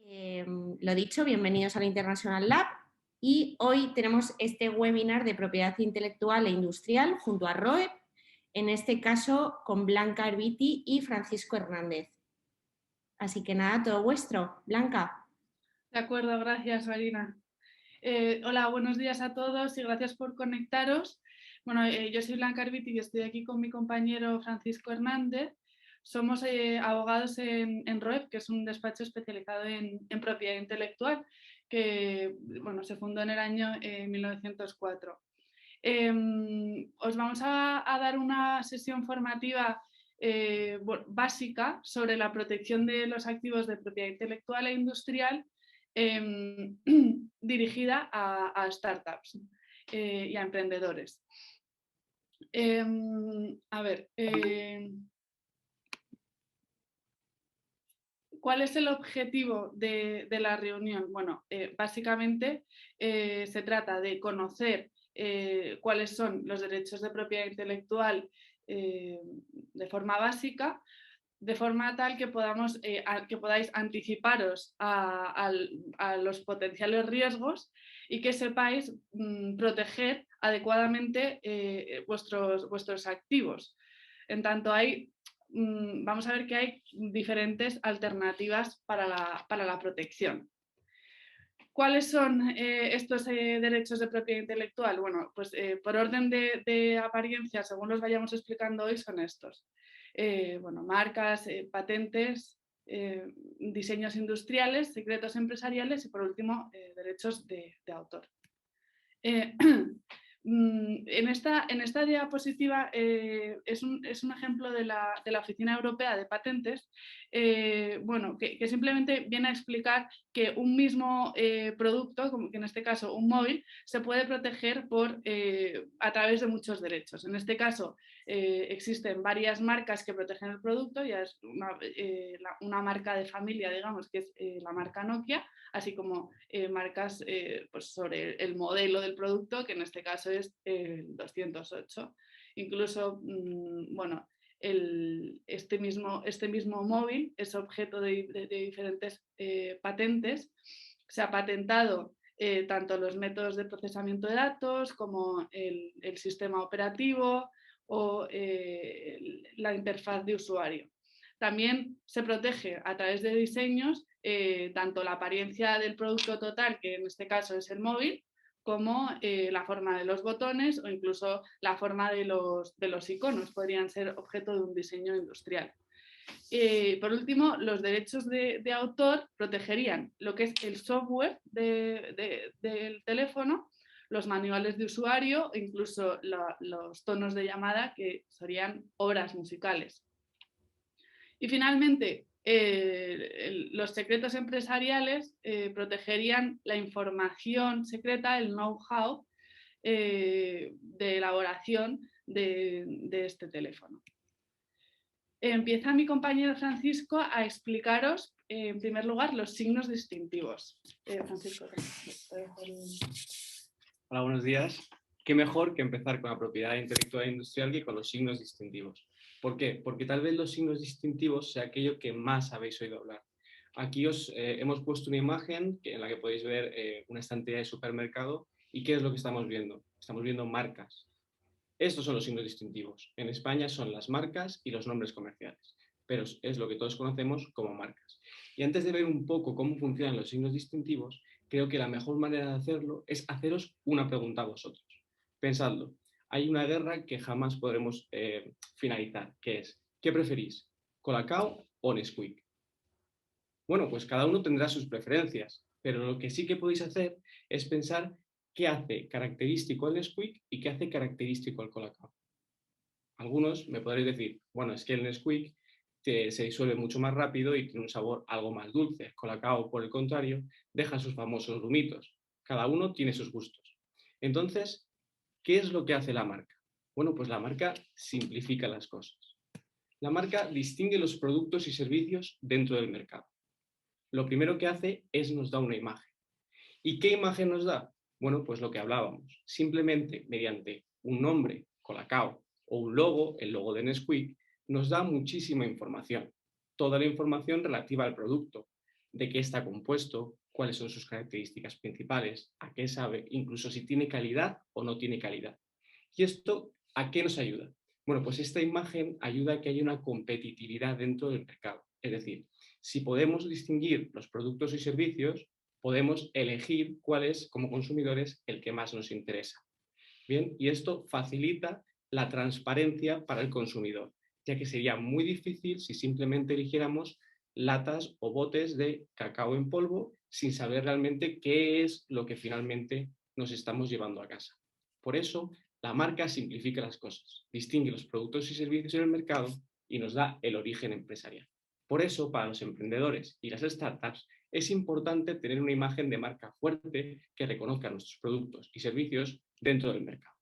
Lo dicho, bienvenidos a la International Lab y hoy tenemos este webinar de propiedad intelectual e industrial junto a ROE, en este caso con Blanca Herbiti y Francisco Hernández. Así que nada, todo vuestro. Blanca. De acuerdo, gracias Marina. Hola, buenos días a todos y gracias por conectaros. Bueno, yo soy Blanca Herbiti y estoy aquí con mi compañero Francisco Hernández. Somos abogados en ROEP, que es un despacho especializado en propiedad intelectual, que bueno, se fundó en el año 1904. Os vamos a dar una sesión formativa básica sobre la protección de los activos de propiedad intelectual e industrial dirigida a startups y a emprendedores. A ver, ¿cuál es el objetivo de la reunión? Bueno, básicamente se trata de conocer cuáles son los derechos de propiedad intelectual de forma básica, de forma tal que podáis anticiparos a los potenciales riesgos y que sepáis proteger adecuadamente vuestros activos. En tanto, vamos a ver que hay diferentes alternativas para la protección. ¿Cuáles son estos derechos de propiedad intelectual? Bueno, pues por orden de apariencia, según los vayamos explicando hoy, son estos. Bueno, marcas, patentes, diseños industriales, secretos empresariales y por último derechos de autor. En esta diapositiva es un ejemplo de la Oficina Europea de Patentes, bueno, que simplemente viene a explicar que un mismo producto, como que en este caso un móvil, se puede proteger a través de muchos derechos. En este caso existen varias marcas que protegen el producto, ya es una marca de familia, digamos, que es la marca Nokia, así como marcas pues sobre el modelo del producto, que en este caso es el 208. Incluso, bueno, este mismo móvil es objeto de diferentes patentes. Se ha patentado tanto los métodos de procesamiento de datos como el sistema operativo o la interfaz de usuario. También se protege a través de diseños tanto la apariencia del producto total, que en este caso es el móvil, como la forma de los botones o incluso la forma de los iconos, podrían ser objeto de un diseño industrial. Por último, los derechos de autor protegerían lo que es el software del teléfono, los manuales de usuario e incluso los tonos de llamada, que serían obras musicales. Y finalmente, los secretos empresariales protegerían la información secreta, el know-how de elaboración de este teléfono. Empieza mi compañero Francisco a explicaros, en primer lugar, los signos distintivos. Francisco. Hola, buenos días. Qué mejor que empezar con la propiedad intelectual e industrial que con los signos distintivos. ¿Por qué? Porque tal vez los signos distintivos sea aquello que más habéis oído hablar. Aquí os hemos puesto una imagen en la que podéis ver una estantería de supermercado. ¿Y qué es lo que estamos viendo? Estamos viendo marcas. Estos son los signos distintivos. En España son las marcas y los nombres comerciales, pero es lo que todos conocemos como marcas. Y antes de ver un poco cómo funcionan los signos distintivos, creo que la mejor manera de hacerlo es haceros una pregunta a vosotros. Pensadlo. Hay una guerra que jamás podremos finalizar, que es, ¿qué preferís? ¿Colacao o Nesquik? Bueno, pues cada uno tendrá sus preferencias, pero lo que sí que podéis hacer es pensar qué hace característico el Nesquik y qué hace característico el Colacao. Algunos me podréis decir, bueno, es que el Nesquik se disuelve mucho más rápido y tiene un sabor algo más dulce. El Colacao, por el contrario, deja sus famosos grumitos. Cada uno tiene sus gustos. Entonces, ¿qué es lo que hace la marca? Bueno, pues la marca simplifica las cosas. La marca distingue los productos y servicios dentro del mercado. Lo primero que hace es nos da una imagen. ¿Y qué imagen nos da? Bueno, pues lo que hablábamos. Simplemente mediante un nombre, Colacao, o un logo, el logo de Nesquik, nos da muchísima información. Toda la información relativa al producto. de qué está compuesto, cuáles son sus características principales, a qué sabe, incluso si tiene calidad o no tiene calidad. ¿Y esto a qué nos ayuda? Bueno, pues esta imagen ayuda a que haya una competitividad dentro del mercado. Es decir, si podemos distinguir los productos y servicios, podemos elegir cuál es, como consumidores, el que más nos interesa. Bien, y esto facilita la transparencia para el consumidor, ya que sería muy difícil si simplemente eligiéramos latas o botes de cacao en polvo sin saber realmente qué es lo que finalmente nos estamos llevando a casa. Por eso, la marca simplifica las cosas, distingue los productos y servicios en el mercado y nos da el origen empresarial. Por eso, para los emprendedores y las startups, es importante tener una imagen de marca fuerte que reconozca nuestros productos y servicios dentro del mercado.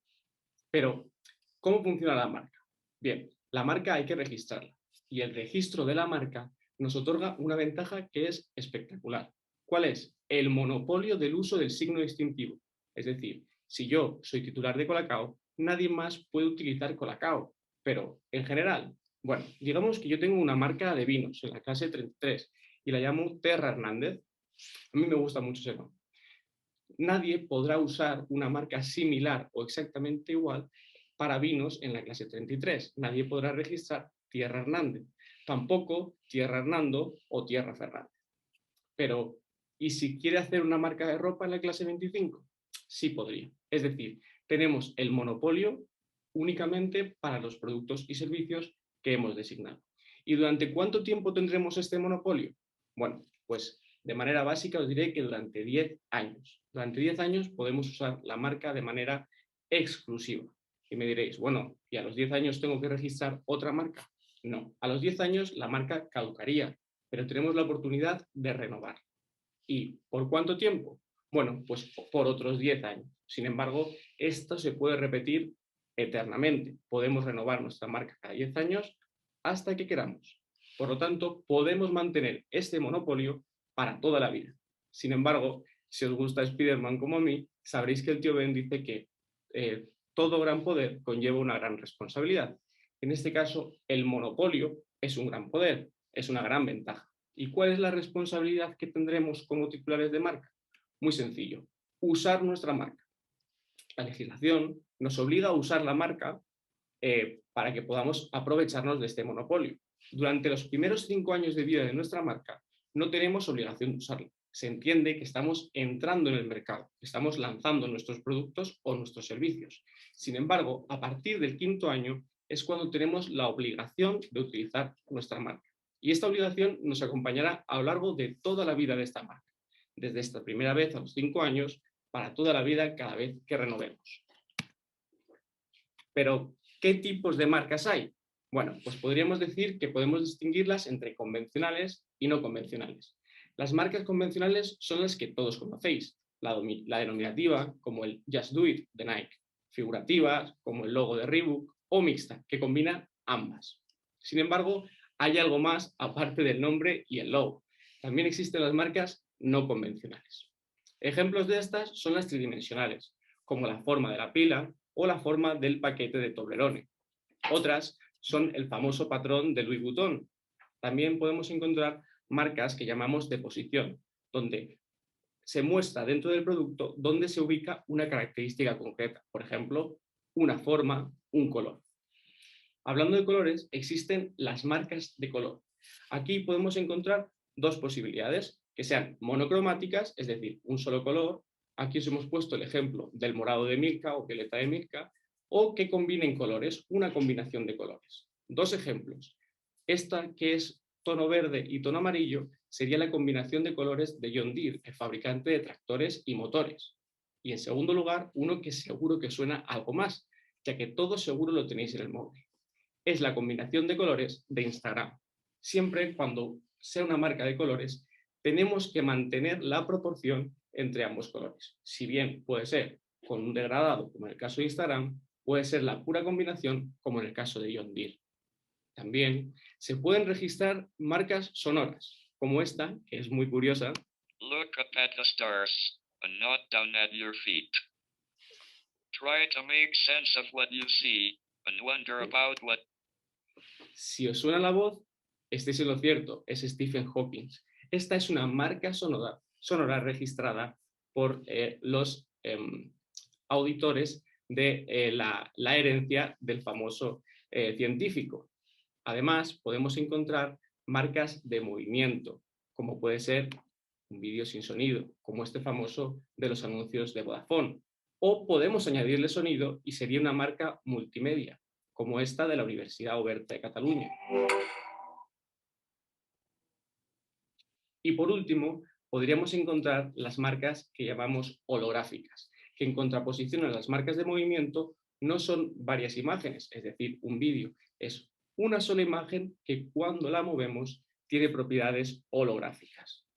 Pero, ¿cómo funciona la marca? Bien, la marca hay que registrarla y el registro de la marca nos otorga una ventaja que es espectacular. ¿Cuál es? El monopolio del uso del signo distintivo. Es decir, si yo soy titular de Colacao, nadie más puede utilizar Colacao. Pero, en general, bueno, digamos que yo tengo una marca de vinos en la clase 33 y la llamo Terra Hernández. A mí me gusta mucho ese nombre. Nadie podrá usar una marca similar o exactamente igual para vinos en la clase 33. Nadie podrá registrar Tierra Hernández, tampoco Tierra Hernando o Tierra Fernández. Pero, ¿y si quiere hacer una marca de ropa en la clase 25? Sí podría. Es decir, tenemos el monopolio únicamente para los productos y servicios que hemos designado. ¿Y durante cuánto tiempo tendremos este monopolio? Bueno, pues de manera básica os diré que durante 10 años. Durante 10 años podemos usar la marca de manera exclusiva. Y me diréis, bueno, ¿y a los 10 años tengo que registrar otra marca? No, a los 10 años la marca caducaría, pero tenemos la oportunidad de renovar. ¿Y por cuánto tiempo? Bueno, pues por otros 10 años. Sin embargo, esto se puede repetir eternamente. Podemos renovar nuestra marca cada 10 años hasta que queramos. Por lo tanto, podemos mantener este monopolio para toda la vida. Sin embargo, si os gusta Spider-Man como a mí, sabréis que el tío Ben dice que todo gran poder conlleva una gran responsabilidad. En este caso, el monopolio es un gran poder, es una gran ventaja. ¿Y cuál es la responsabilidad que tendremos como titulares de marca? Muy sencillo, usar nuestra marca. La legislación nos obliga a usar la marca para que podamos aprovecharnos de este monopolio. Durante los primeros 5 años de vida de nuestra marca no tenemos obligación de usarla. Se entiende que estamos entrando en el mercado, estamos lanzando nuestros productos o nuestros servicios. Sin embargo, a partir del 5.º año es cuando tenemos la obligación de utilizar nuestra marca. Y esta obligación nos acompañará a lo largo de toda la vida de esta marca, desde esta primera vez a los 5 años, para toda la vida cada vez que renovemos. Pero, ¿qué tipos de marcas hay? Bueno, pues podríamos decir que podemos distinguirlas entre convencionales y no convencionales. Las marcas convencionales son las que todos conocéis, la denominativa, como el Just Do It de Nike, figurativas, como el logo de Reebok, o mixta, que combina ambas. Sin embargo, hay algo más aparte del nombre y el logo. También existen las marcas no convencionales. Ejemplos de estas son las tridimensionales, como la forma de la pila o la forma del paquete de Toblerone. Otras son el famoso patrón de Louis Vuitton. También podemos encontrar marcas que llamamos de posición, donde se muestra dentro del producto dónde se ubica una característica concreta, por ejemplo, una forma, un color. Hablando de colores, existen las marcas de color. Aquí podemos encontrar dos posibilidades, que sean monocromáticas, es decir, un solo color. Aquí os hemos puesto el ejemplo del morado de Milka o violeta de Milka, o que combinen colores, una combinación de colores. Dos ejemplos. Esta, que es tono verde y tono amarillo, sería la combinación de colores de John Deere, el fabricante de tractores y motores. Y en segundo lugar, uno que seguro que suena algo más, ya que todo seguro lo tenéis en el móvil. Es la combinación de colores de Instagram. Siempre cuando sea una marca de colores, tenemos que mantener la proporción entre ambos colores. Si bien puede ser con un degradado, como en el caso de Instagram, puede ser la pura combinación, como en el caso de John Deere. También se pueden registrar marcas sonoras, como esta, que es muy curiosa. Look up at the stars, and not down at your feet. Try to make sense of what you see, and wonder about what... Si os suena la voz, estéis en lo cierto, es Stephen Hawking. Esta es una marca sonora registrada por los auditores de la herencia del famoso científico. Además, podemos encontrar marcas de movimiento, como puede ser un vídeo sin sonido, como este famoso de los anuncios de Vodafone. O podemos añadirle sonido y sería una marca multimedia, como esta de la Universidad Oberta de Cataluña. Y por último, podríamos encontrar las marcas que llamamos holográficas, que en contraposición a las marcas de movimiento no son varias imágenes, es decir, un vídeo, es una sola imagen que cuando la movemos tiene propiedades holográficas.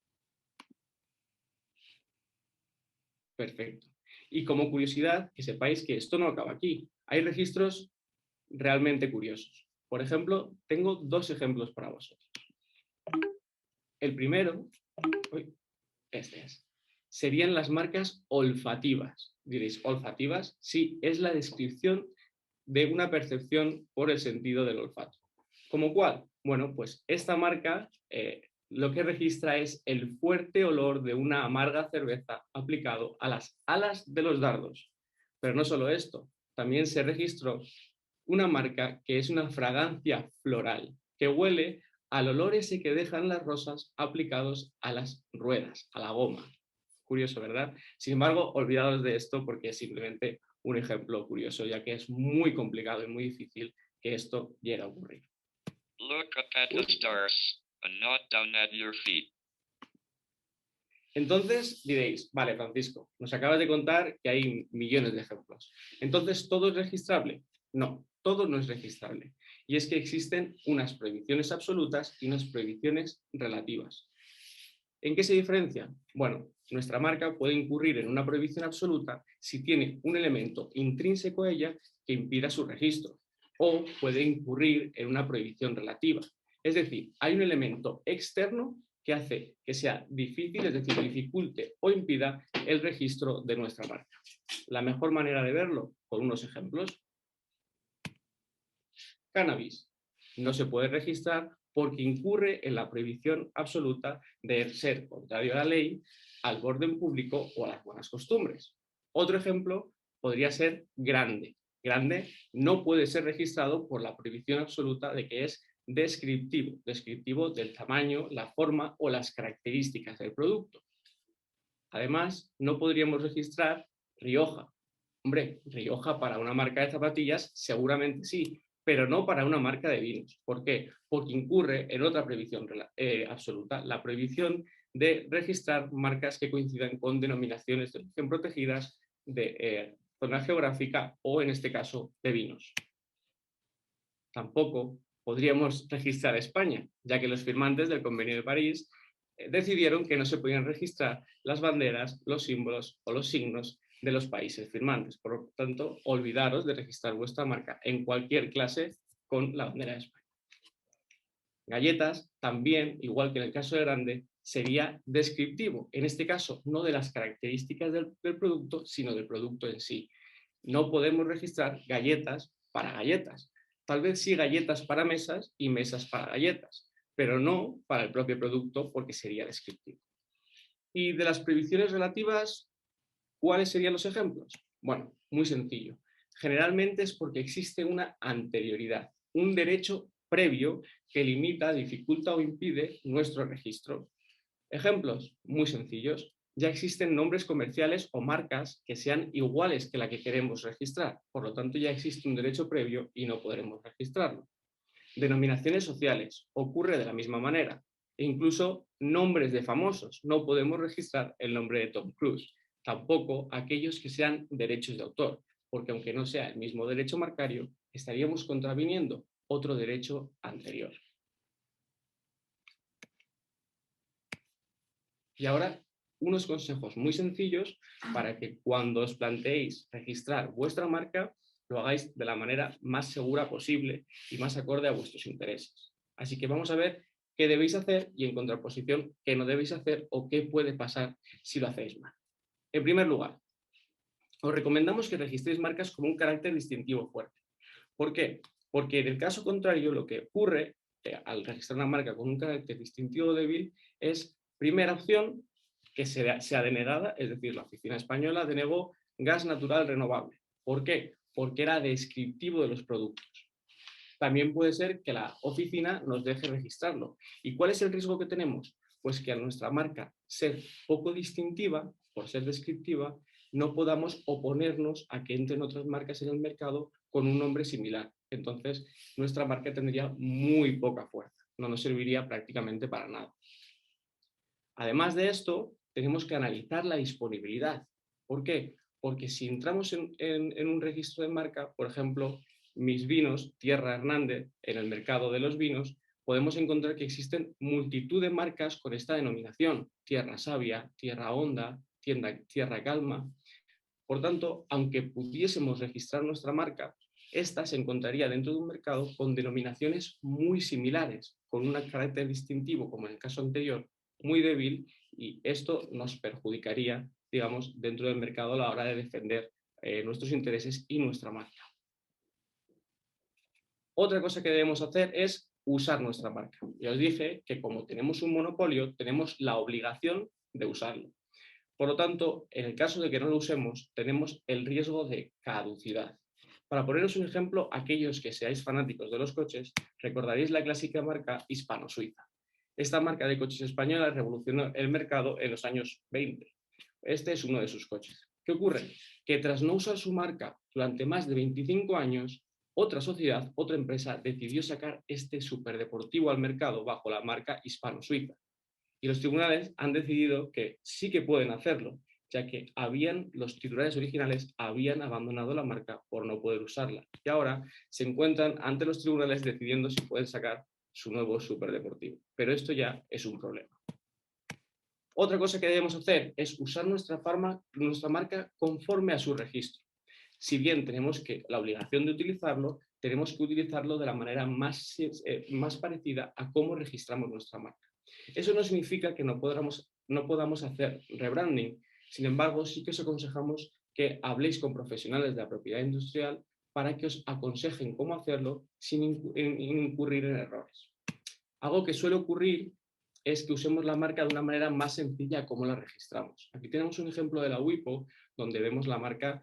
Perfecto. Y como curiosidad, que sepáis que esto no acaba aquí. Hay registros realmente curiosos. Por ejemplo, tengo dos ejemplos para vosotros. El primero, este es, serían las marcas olfativas. Diréis, ¿olfativas? Sí, es la descripción de una percepción por el sentido del olfato. ¿Cómo cuál? Bueno, pues esta marca lo que registra es el fuerte olor de una amarga cerveza aplicado a las alas de los dardos. Pero no solo esto, también se registró una marca que es una fragancia floral, que huele al olor ese que dejan las rosas aplicados a las ruedas, a la goma. Curioso, ¿verdad? Sin embargo, olvidaos de esto porque es simplemente un ejemplo curioso, ya que es muy complicado y muy difícil que esto llegue a ocurrir. Look up at the stars and not down at your feet. Entonces diréis, vale, Francisco, nos acabas de contar que hay millones de ejemplos. Entonces, ¿todo es registrable? No, todo no es registrable. Y es que existen unas prohibiciones absolutas y unas prohibiciones relativas. ¿En qué se diferencia? Bueno, nuestra marca puede incurrir en una prohibición absoluta si tiene un elemento intrínseco a ella que impida su registro, o puede incurrir en una prohibición relativa. Es decir, hay un elemento externo que hace que sea difícil, es decir, dificulte o impida el registro de nuestra marca. La mejor manera de verlo, con unos ejemplos. Cannabis. No se puede registrar porque incurre en la prohibición absoluta de ser contrario a la ley, al orden público o a las buenas costumbres. Otro ejemplo podría ser grande. Grande no puede ser registrado por la prohibición absoluta de que es descriptivo del tamaño, la forma o las características del producto. Además, no podríamos registrar Rioja. Hombre, Rioja para una marca de zapatillas seguramente sí, pero no para una marca de vinos. ¿Por qué? Porque incurre en otra prohibición absoluta, la prohibición de registrar marcas que coincidan con denominaciones de origen protegidas de zona geográfica o, en este caso, de vinos. Tampoco podríamos registrar España, ya que los firmantes del Convenio de París decidieron que no se podían registrar las banderas, los símbolos o los signos de los países firmantes. Por lo tanto, olvidaros de registrar vuestra marca en cualquier clase con la bandera de España. Galletas, también, igual que en el caso de grande, sería descriptivo. En este caso, no de las características del producto, sino del producto en sí. No podemos registrar galletas para galletas. Tal vez sí galletas para mesas y mesas para galletas, pero no para el propio producto porque sería descriptivo. Y de las prohibiciones relativas, ¿cuáles serían los ejemplos? Bueno, muy sencillo. Generalmente es porque existe una anterioridad, un derecho previo que limita, dificulta o impide nuestro registro. Ejemplos muy sencillos. Ya existen nombres comerciales o marcas que sean iguales que la que queremos registrar. Por lo tanto, ya existe un derecho previo y no podremos registrarlo. Denominaciones sociales. Ocurre de la misma manera. E incluso nombres de famosos. No podemos registrar el nombre de Tom Cruise. Tampoco aquellos que sean derechos de autor, porque aunque no sea el mismo derecho marcario, estaríamos contraviniendo otro derecho anterior. Y ahora, unos consejos muy sencillos para que cuando os planteéis registrar vuestra marca, lo hagáis de la manera más segura posible y más acorde a vuestros intereses. Así que vamos a ver qué debéis hacer y en contraposición qué no debéis hacer o qué puede pasar si lo hacéis mal. En primer lugar, os recomendamos que registréis marcas con un carácter distintivo fuerte. ¿Por qué? Porque en el caso contrario, lo que ocurre al registrar una marca con un carácter distintivo débil es Primera opción, que sea denegada, es decir, la oficina española denegó gas natural renovable. ¿Por qué? Porque era descriptivo de los productos. También puede ser que la oficina nos deje registrarlo. ¿Y cuál es el riesgo que tenemos? Pues que a nuestra marca ser poco distintiva, por ser descriptiva, no podamos oponernos a que entren otras marcas en el mercado con un nombre similar. Entonces, nuestra marca tendría muy poca fuerza, no nos serviría prácticamente para nada. Además de esto, tenemos que analizar la disponibilidad. ¿Por qué? Porque si entramos en un registro de marca, por ejemplo, Mis Vinos, Tierra Hernández, en el mercado de los vinos, podemos encontrar que existen multitud de marcas con esta denominación: Tierra Sabia, Tierra Honda, Tierra Calma. Por tanto, aunque pudiésemos registrar nuestra marca, esta se encontraría dentro de un mercado con denominaciones muy similares, con un carácter distintivo, como en el caso anterior, muy débil, y esto nos perjudicaría, digamos, dentro del mercado a la hora de defender nuestros intereses y nuestra marca. Otra cosa que debemos hacer es usar nuestra marca. Ya os dije que como tenemos un monopolio, tenemos la obligación de usarlo. Por lo tanto, en el caso de que no lo usemos, tenemos el riesgo de caducidad. Para poneros un ejemplo, aquellos que seáis fanáticos de los coches, recordaréis la clásica marca hispano-suiza. Esta marca de coches española revolucionó el mercado en los años 20. Este es uno de sus coches. ¿Qué ocurre? Que tras no usar su marca durante más de 25 años, otra sociedad, otra empresa, decidió sacar este superdeportivo al mercado bajo la marca hispano-suiza. Y los tribunales han decidido que sí que pueden hacerlo, ya que los titulares originales habían abandonado la marca por no poder usarla. Y ahora se encuentran ante los tribunales decidiendo si pueden sacar su nuevo superdeportivo. Pero esto ya es un problema. Otra cosa que debemos hacer es usar nuestra marca conforme a su registro. Si bien tenemos la obligación de utilizarlo, tenemos que utilizarlo de la manera más parecida a cómo registramos nuestra marca. Eso no significa que no podamos hacer rebranding. Sin embargo, sí que os aconsejamos que habléis con profesionales de la propiedad industrial para que os aconsejen cómo hacerlo sin incurrir en errores. Algo que suele ocurrir es que usemos la marca de una manera más sencilla como la registramos. Aquí tenemos un ejemplo de la WIPO, donde vemos la marca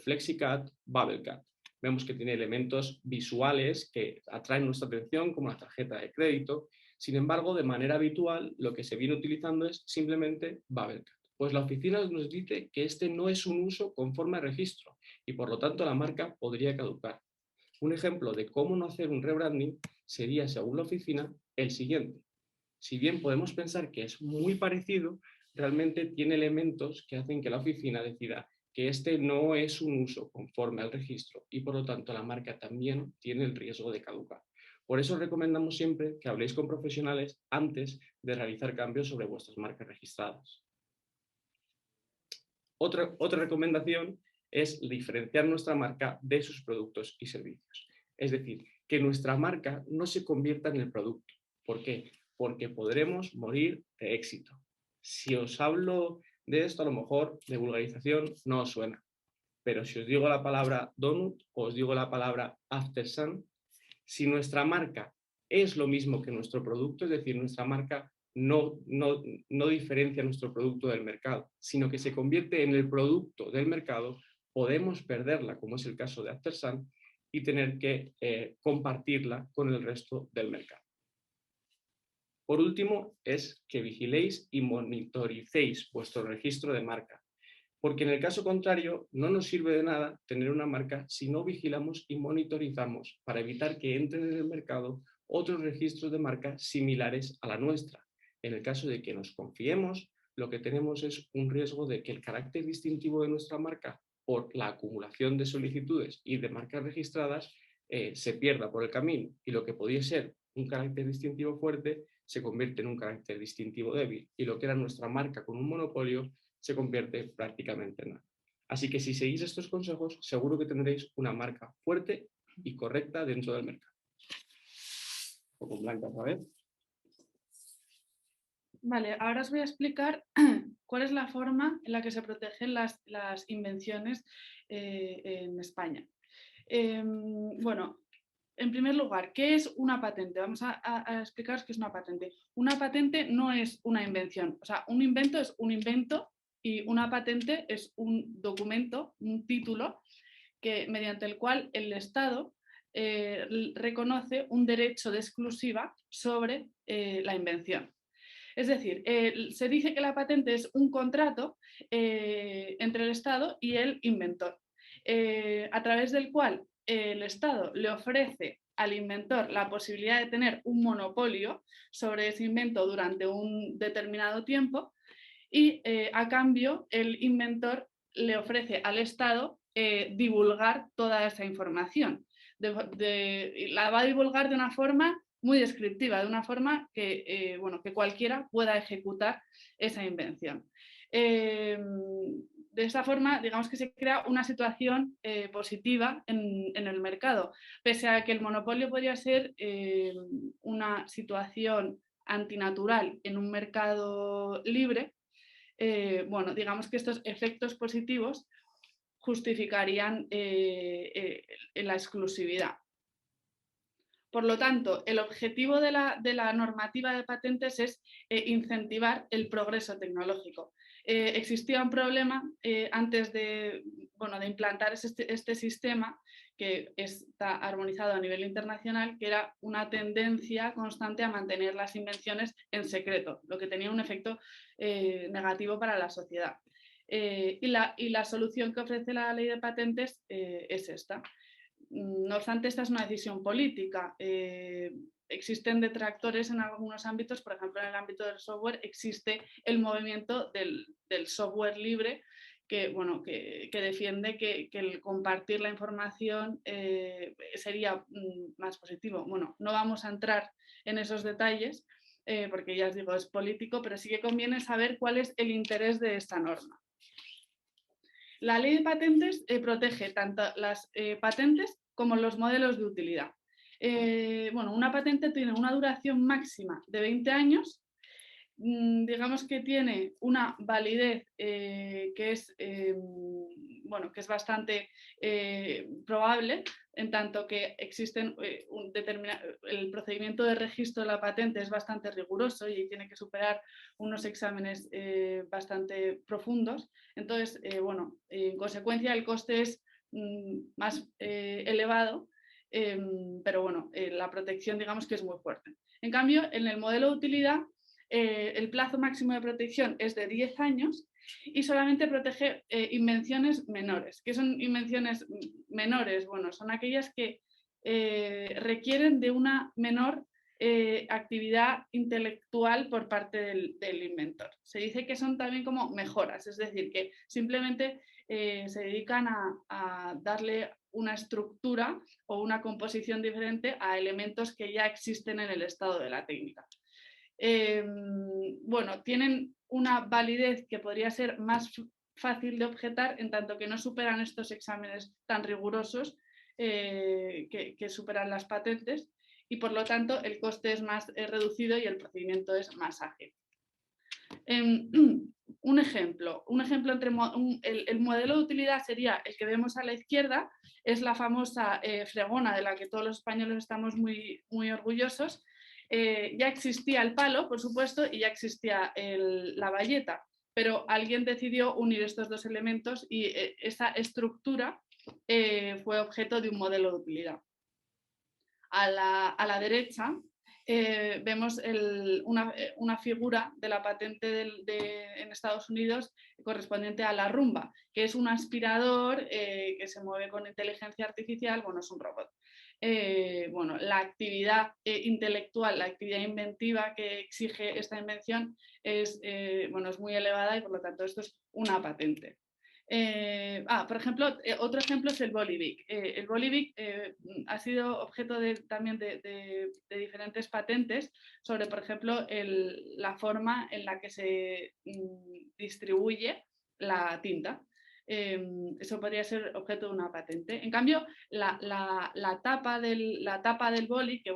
FlexiCat, BubbleCat. Vemos que tiene elementos visuales que atraen nuestra atención, como la tarjeta de crédito. Sin embargo, de manera habitual, lo que se viene utilizando es simplemente BubbleCat. Pues la oficina nos dice que este no es un uso conforme a registro y por lo tanto la marca podría caducar. Un ejemplo de cómo no hacer un rebranding sería, según la oficina, el siguiente. Si bien podemos pensar que es muy parecido, realmente tiene elementos que hacen que la oficina decida que este no es un uso conforme al registro y por lo tanto la marca también tiene el riesgo de caducar. Por eso recomendamos siempre que habléis con profesionales antes de realizar cambios sobre vuestras marcas registradas. Otra recomendación es diferenciar nuestra marca de sus productos y servicios. Es decir, que nuestra marca no se convierta en el producto. ¿Por qué? Porque podremos morir de éxito. Si os hablo de esto, a lo mejor de vulgarización no os suena. Pero si os digo la palabra donut o os digo la palabra after sun, si nuestra marca es lo mismo que nuestro producto, es decir, nuestra marca no diferencia nuestro producto del mercado, sino que se convierte en el producto del mercado, podemos perderla, como es el caso de After Sun, y tener que compartirla con el resto del mercado. Por último, es que vigiléis y monitoricéis vuestro registro de marca, porque en el caso contrario no nos sirve de nada tener una marca si no vigilamos y monitorizamos para evitar que entren en el mercado otros registros de marca similares a la nuestra. En el caso de que nos confiemos, lo que tenemos es un riesgo de que el carácter distintivo de nuestra marca, por la acumulación de solicitudes y de marcas registradas, se pierda por el camino y lo que podía ser un carácter distintivo fuerte se convierte en un carácter distintivo débil y lo que era nuestra marca con un monopolio se convierte prácticamente en nada. Así que si seguís estos consejos, seguro que tendréis una marca fuerte y correcta dentro del mercado. Un poco blanca otra vez. Vale, ahora os voy a explicar cuál es la forma en la que se protegen las invenciones en España. Bueno, en primer lugar, ¿qué es una patente? Vamos a explicaros qué es una patente. Una patente no es una invención. O sea, un invento es un invento y una patente es un documento, un título, mediante el cual el Estado reconoce un derecho de exclusiva sobre la invención. Es decir, se dice que la patente es un contrato entre el Estado y el inventor, a través del cual el Estado le ofrece al inventor la posibilidad de tener un monopolio sobre ese invento durante un determinado tiempo y a cambio el inventor le ofrece al Estado divulgar toda esa información. La va a divulgar de una forma muy descriptiva, de una forma que, bueno, que cualquiera pueda ejecutar esa invención. De esta forma, digamos que se crea una situación positiva en el mercado, pese a que el monopolio podría ser una situación antinatural en un mercado libre. Bueno, digamos que estos efectos positivos justificarían la exclusividad. Por lo tanto, el objetivo de la normativa de patentes es incentivar el progreso tecnológico. Existía un problema antes de implantar este sistema, que está armonizado a nivel internacional, que era una tendencia constante a mantener las invenciones en secreto, lo que tenía un efecto negativo para la sociedad. Y la solución que ofrece la ley de patentes es esta. No obstante, esta es una decisión política. Existen detractores en algunos ámbitos, por ejemplo, en el ámbito del software existe el movimiento del software libre, que defiende que el compartir la información sería más positivo. Bueno, no vamos a entrar en esos detalles porque ya os digo, es político, pero sí que conviene saber cuál es el interés de esta norma. La ley de patentes protege tanto las patentes como los modelos de utilidad. Una patente tiene una duración máxima de 20 años. Digamos que tiene una validez que es bastante probable, en tanto que existen el procedimiento de registro de la patente es bastante riguroso y tiene que superar unos exámenes bastante profundos. Entonces, en consecuencia el coste es más elevado, pero la protección digamos que es muy fuerte. En cambio, en el modelo de utilidad el plazo máximo de protección es de 10 años y solamente protege invenciones menores. ¿Qué son invenciones menores? Bueno, son aquellas que requieren de una menor actividad intelectual por parte del inventor. Se dice que son también como mejoras, es decir, que simplemente se dedican a darle una estructura o una composición diferente a elementos que ya existen en el estado de la técnica. Tienen una validez que podría ser más fácil de objetar en tanto que no superan estos exámenes tan rigurosos que superan las patentes y por lo tanto el coste es más reducido y el procedimiento es más ágil. Un ejemplo entre el modelo de utilidad sería el que vemos a la izquierda, es la famosa fregona de la que todos los españoles estamos muy, muy orgullosos. Ya existía el palo, por supuesto, y ya existía la bayeta, pero alguien decidió unir estos dos elementos y esa estructura fue objeto de un modelo de utilidad. A la derecha vemos una figura de la patente en Estados Unidos correspondiente a la Rumba, que es un aspirador que se mueve con inteligencia artificial, es un robot. La actividad intelectual, la actividad inventiva que exige esta invención es muy elevada y por lo tanto esto es una patente. Por ejemplo, otro ejemplo es el Bolivic. El Bolivic ha sido objeto también de diferentes patentes sobre, por ejemplo, la forma en la que se distribuye la tinta. Eso podría ser objeto de una patente. En cambio, la tapa del boli, que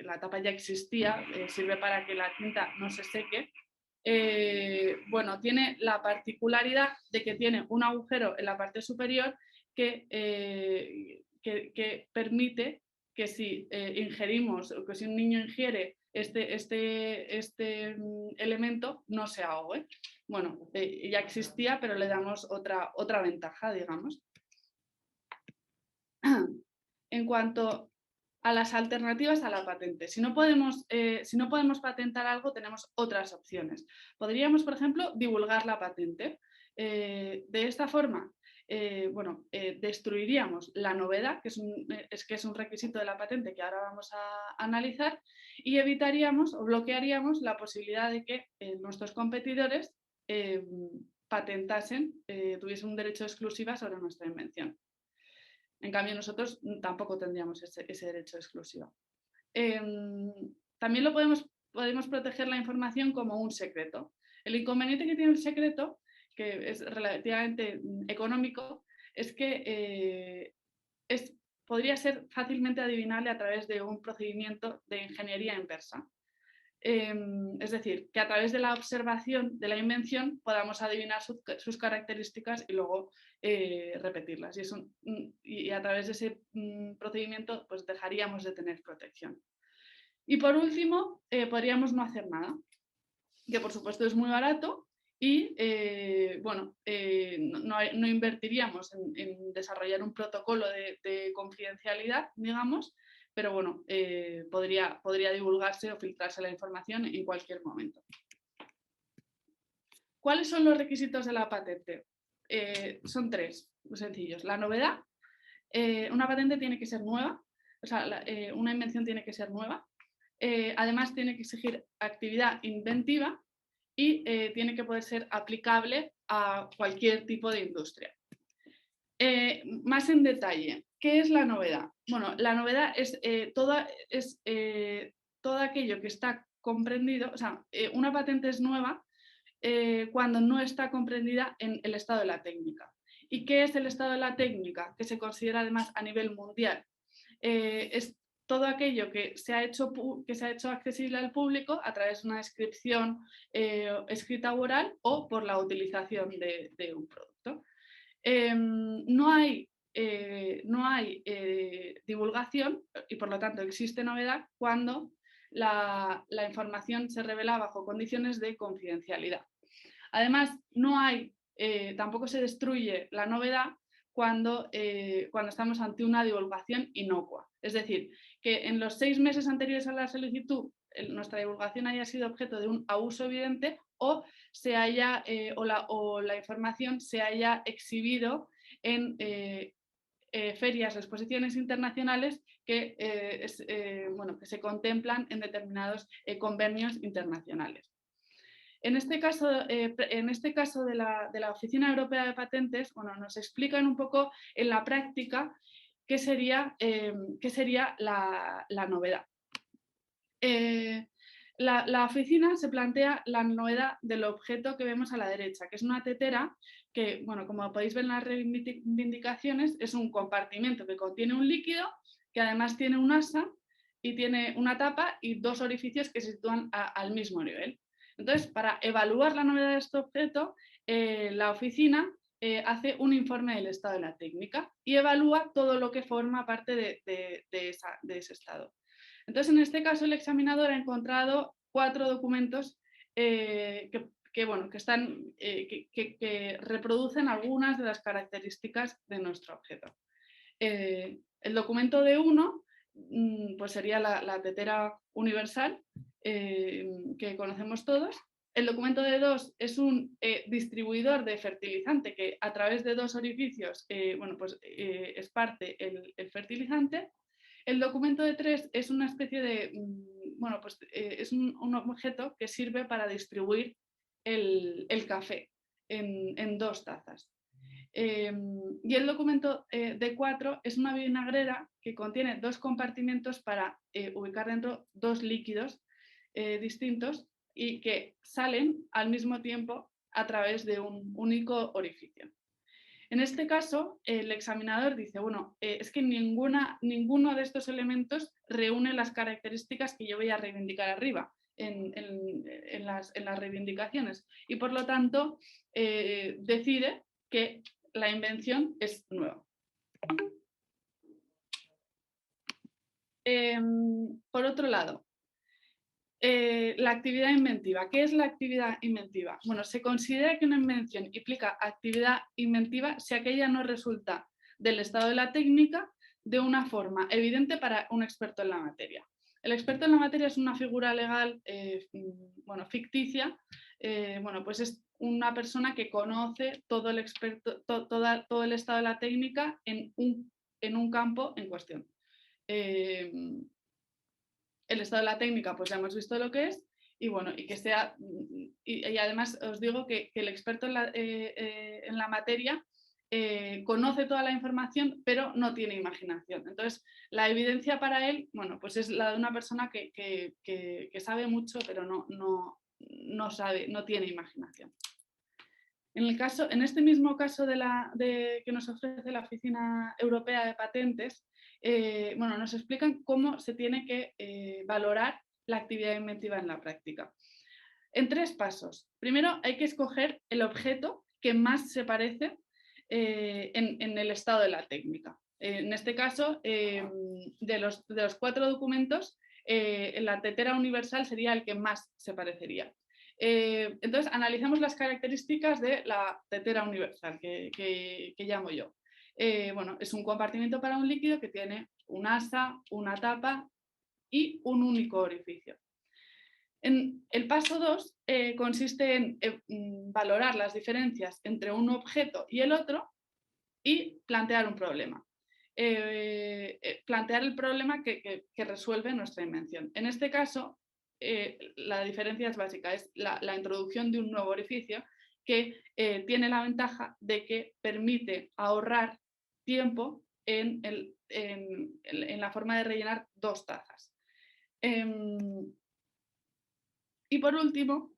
la tapa ya existía, sirve para que la tinta no se seque. Tiene la particularidad de que tiene un agujero en la parte superior que permite que si ingerimos o que si un niño ingiere este elemento no se ahogue. Bueno, ya existía, pero le damos otra ventaja, digamos. En cuanto a las alternativas a la patente, si no podemos patentar algo, tenemos otras opciones. Podríamos, por ejemplo, divulgar la patente. De esta forma, destruiríamos la novedad, que es un requisito de la patente que ahora vamos a analizar, y evitaríamos o bloquearíamos la posibilidad de que nuestros competidores patentasen, tuviesen un derecho exclusivo sobre nuestra invención. En cambio, nosotros tampoco tendríamos ese derecho exclusivo. También podemos proteger la información como un secreto. El inconveniente que tiene el secreto, que es relativamente económico, es que podría ser fácilmente adivinable a través de un procedimiento de ingeniería inversa. Es decir, que a través de la observación de la invención podamos adivinar sus características y luego repetirlas. Y a través de ese procedimiento pues dejaríamos de tener protección. Y por último, podríamos no hacer nada, que por supuesto es muy barato y no invertiríamos en desarrollar un protocolo de confidencialidad, digamos, pero bueno, podría divulgarse o filtrarse la información en cualquier momento. ¿Cuáles son los requisitos de la patente? Son tres, muy sencillos. La novedad, una patente tiene que ser nueva, o sea, una invención tiene que ser nueva. Además, tiene que exigir actividad inventiva y tiene que poder ser aplicable a cualquier tipo de industria. Más en detalle, ¿qué es la novedad? Bueno, la novedad es todo aquello que está comprendido, o sea, una patente es nueva cuando no está comprendida en el estado de la técnica. ¿Y qué es el estado de la técnica? Que se considera además a nivel mundial. Es todo aquello que se ha hecho accesible al público a través de una descripción escrita o oral o por la utilización de un producto. No hay divulgación y por lo tanto existe novedad cuando la información se revela bajo condiciones de confidencialidad. Además, tampoco se destruye la novedad cuando estamos ante una divulgación inocua. Es decir, que en los 6 meses anteriores a la solicitud nuestra divulgación haya sido objeto de un abuso evidente o la información se haya exhibido en ferias o exposiciones internacionales que se contemplan en determinados convenios internacionales. En este caso de la Oficina Europea de Patentes, nos explican un poco en la práctica qué sería la novedad. La oficina se plantea la novedad del objeto que vemos a la derecha, que es una tetera que, como podéis ver en las reivindicaciones, es un compartimento que contiene un líquido que además tiene un asa y tiene una tapa y 2 orificios que se sitúan al mismo nivel. Entonces, para evaluar la novedad de este objeto, la oficina hace un informe del estado de la técnica y evalúa todo lo que forma parte de ese estado. Entonces, en este caso, el examinador ha encontrado 4 documentos que reproducen algunas de las características de nuestro objeto. El documento de 1 pues sería la tetera universal que conocemos todos. El documento de 2 es un distribuidor de fertilizante que a través de 2 orificios esparce el fertilizante. El documento de 3 es una especie de, es un objeto que sirve para distribuir el café en 2 tazas. Y el documento de 4 es una vinagrera que contiene 2 compartimentos para ubicar dentro 2 líquidos distintos y que salen al mismo tiempo a través de un único orificio. En este caso, el examinador dice, es que ninguno de estos elementos reúne las características que yo voy a reivindicar arriba en las reivindicaciones y por lo tanto decide que la invención es nueva. por otro lado, la actividad inventiva. ¿Qué es la actividad inventiva? Bueno, se considera que una invención implica actividad inventiva si aquella no resulta del estado de la técnica de una forma evidente para un experto en la materia. El experto en la materia es una figura legal ficticia, pues es una persona que conoce todo el estado de la técnica en un campo en cuestión. El estado de la técnica, pues ya hemos visto lo que es, y bueno, y que sea, y además os digo que el experto en la materia conoce toda la información, pero no tiene imaginación. Entonces, la evidencia para él, bueno, pues es la de una persona que sabe mucho, pero no sabe, no tiene imaginación. En este mismo caso que nos ofrece la Oficina Europea de Patentes, nos explican cómo se tiene que valorar la actividad inventiva en la práctica. En 3 pasos. Primero, hay que escoger el objeto que más se parece en el estado de la técnica. En este caso, de los 4 documentos, la tetera universal sería el que más se parecería. Entonces, analizamos las características de la tetera universal que llamo yo. Es un compartimiento para un líquido que tiene un asa, una tapa y un único orificio. El paso 2 consiste en valorar las diferencias entre un objeto y el otro y plantear un problema. Plantear el problema que resuelve nuestra invención. En este caso, la diferencia es básica, es la introducción de un nuevo orificio que tiene la ventaja de que permite ahorrar tiempo en la forma de rellenar 2 tazas. Y por último,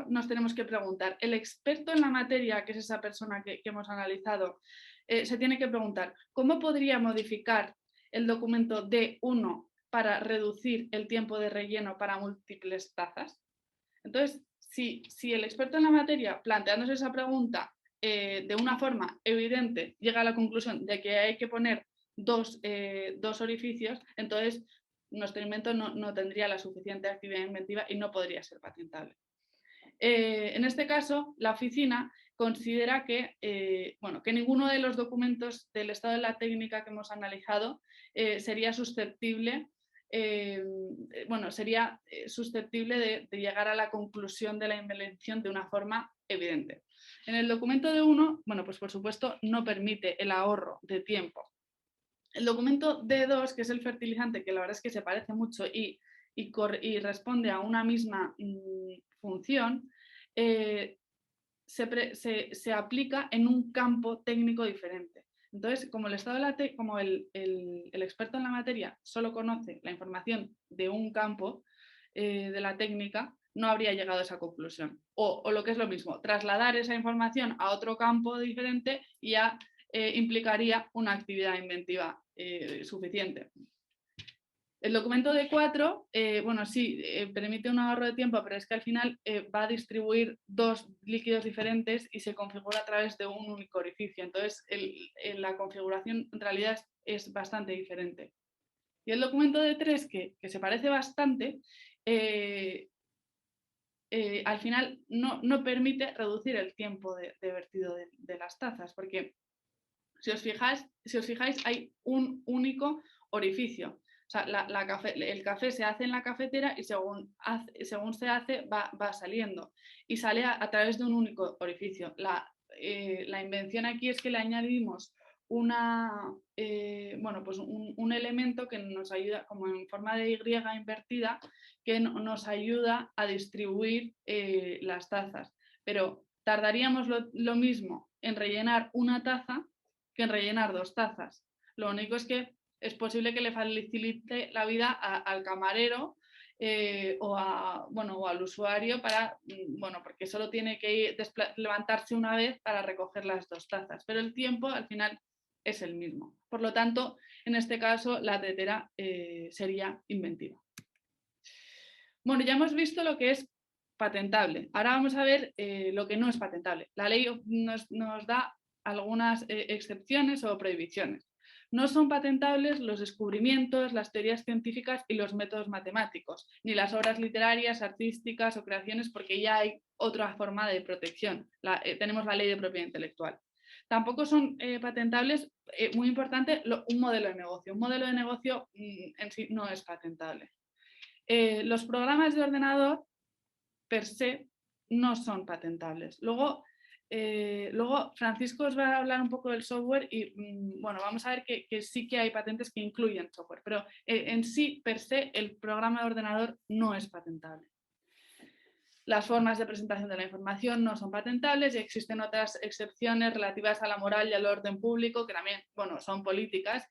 nos tenemos que preguntar, el experto en la materia, que es esa persona que hemos analizado, se tiene que preguntar, ¿cómo podría modificar el documento D1 para reducir el tiempo de relleno para múltiples tazas? Entonces, si el experto en la materia, planteándose esa pregunta de una forma evidente, llega a la conclusión de que hay que poner dos orificios, entonces nuestro invento no tendría la suficiente actividad inventiva y no podría ser patentable. En este caso, la oficina considera que ninguno de los documentos del estado de la técnica que hemos analizado sería susceptible de llegar a la conclusión de la invención de una forma evidente. En el documento D1, pues por supuesto no permite el ahorro de tiempo. El documento D2, que es el fertilizante, que la verdad es que se parece mucho y responde a una misma función, se aplica en un campo técnico diferente. Entonces, como el experto en la materia solo conoce la información de un campo de la técnica, no habría llegado a esa conclusión. O lo que es lo mismo, trasladar esa información a otro campo diferente ya implicaría una actividad inventiva suficiente. El documento D4, permite un ahorro de tiempo, pero es que al final va a distribuir 2 líquidos diferentes y se configura a través de un único orificio. Entonces, la configuración en realidad es bastante diferente. Y el documento D3, que se parece bastante, al final no permite reducir el tiempo de vertido de las tazas, porque si os fijáis, hay un único orificio. O sea, el café se hace en la cafetera y según se hace va saliendo y sale a través de un único orificio. La invención aquí es que le añadimos un elemento que nos ayuda, como en forma de Y invertida, que nos ayuda a distribuir las tazas. Pero tardaríamos lo mismo en rellenar una taza que en rellenar 2 tazas. Lo único es que es posible que le facilite la vida al camarero o al usuario porque solo tiene que levantarse una vez para recoger las 2 tazas, pero el tiempo al final es el mismo. Por lo tanto, en este caso, la tetera sería inventiva. Bueno, ya hemos visto lo que es patentable. Ahora vamos a ver lo que no es patentable. La ley nos da algunas excepciones o prohibiciones. No son patentables los descubrimientos, las teorías científicas y los métodos matemáticos, ni las obras literarias, artísticas o creaciones, porque ya hay otra forma de protección. Tenemos la ley de propiedad intelectual. Tampoco son patentables, muy importante, un modelo de negocio. Un modelo de negocio en sí no es patentable. Los programas de ordenador per se no son patentables. Luego Francisco os va a hablar un poco del software y bueno, vamos a ver que sí que hay patentes que incluyen software, pero en sí, per se, el programa de ordenador no es patentable. Las formas de presentación de la información no son patentables y existen otras excepciones relativas a la moral y al orden público que también, bueno, son políticas,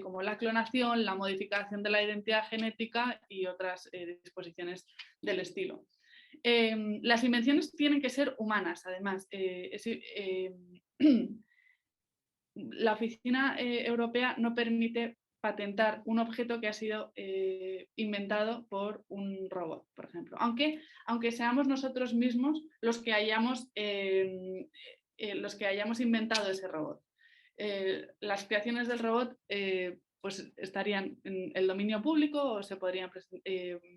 como la clonación, la modificación de la identidad genética y otras disposiciones del estilo. Las invenciones tienen que ser humanas, además. La Oficina Europea no permite patentar un objeto que ha sido inventado por un robot, por ejemplo. Aunque seamos nosotros mismos los que hayamos inventado ese robot. Las creaciones del robot pues estarían en el dominio público o se podrían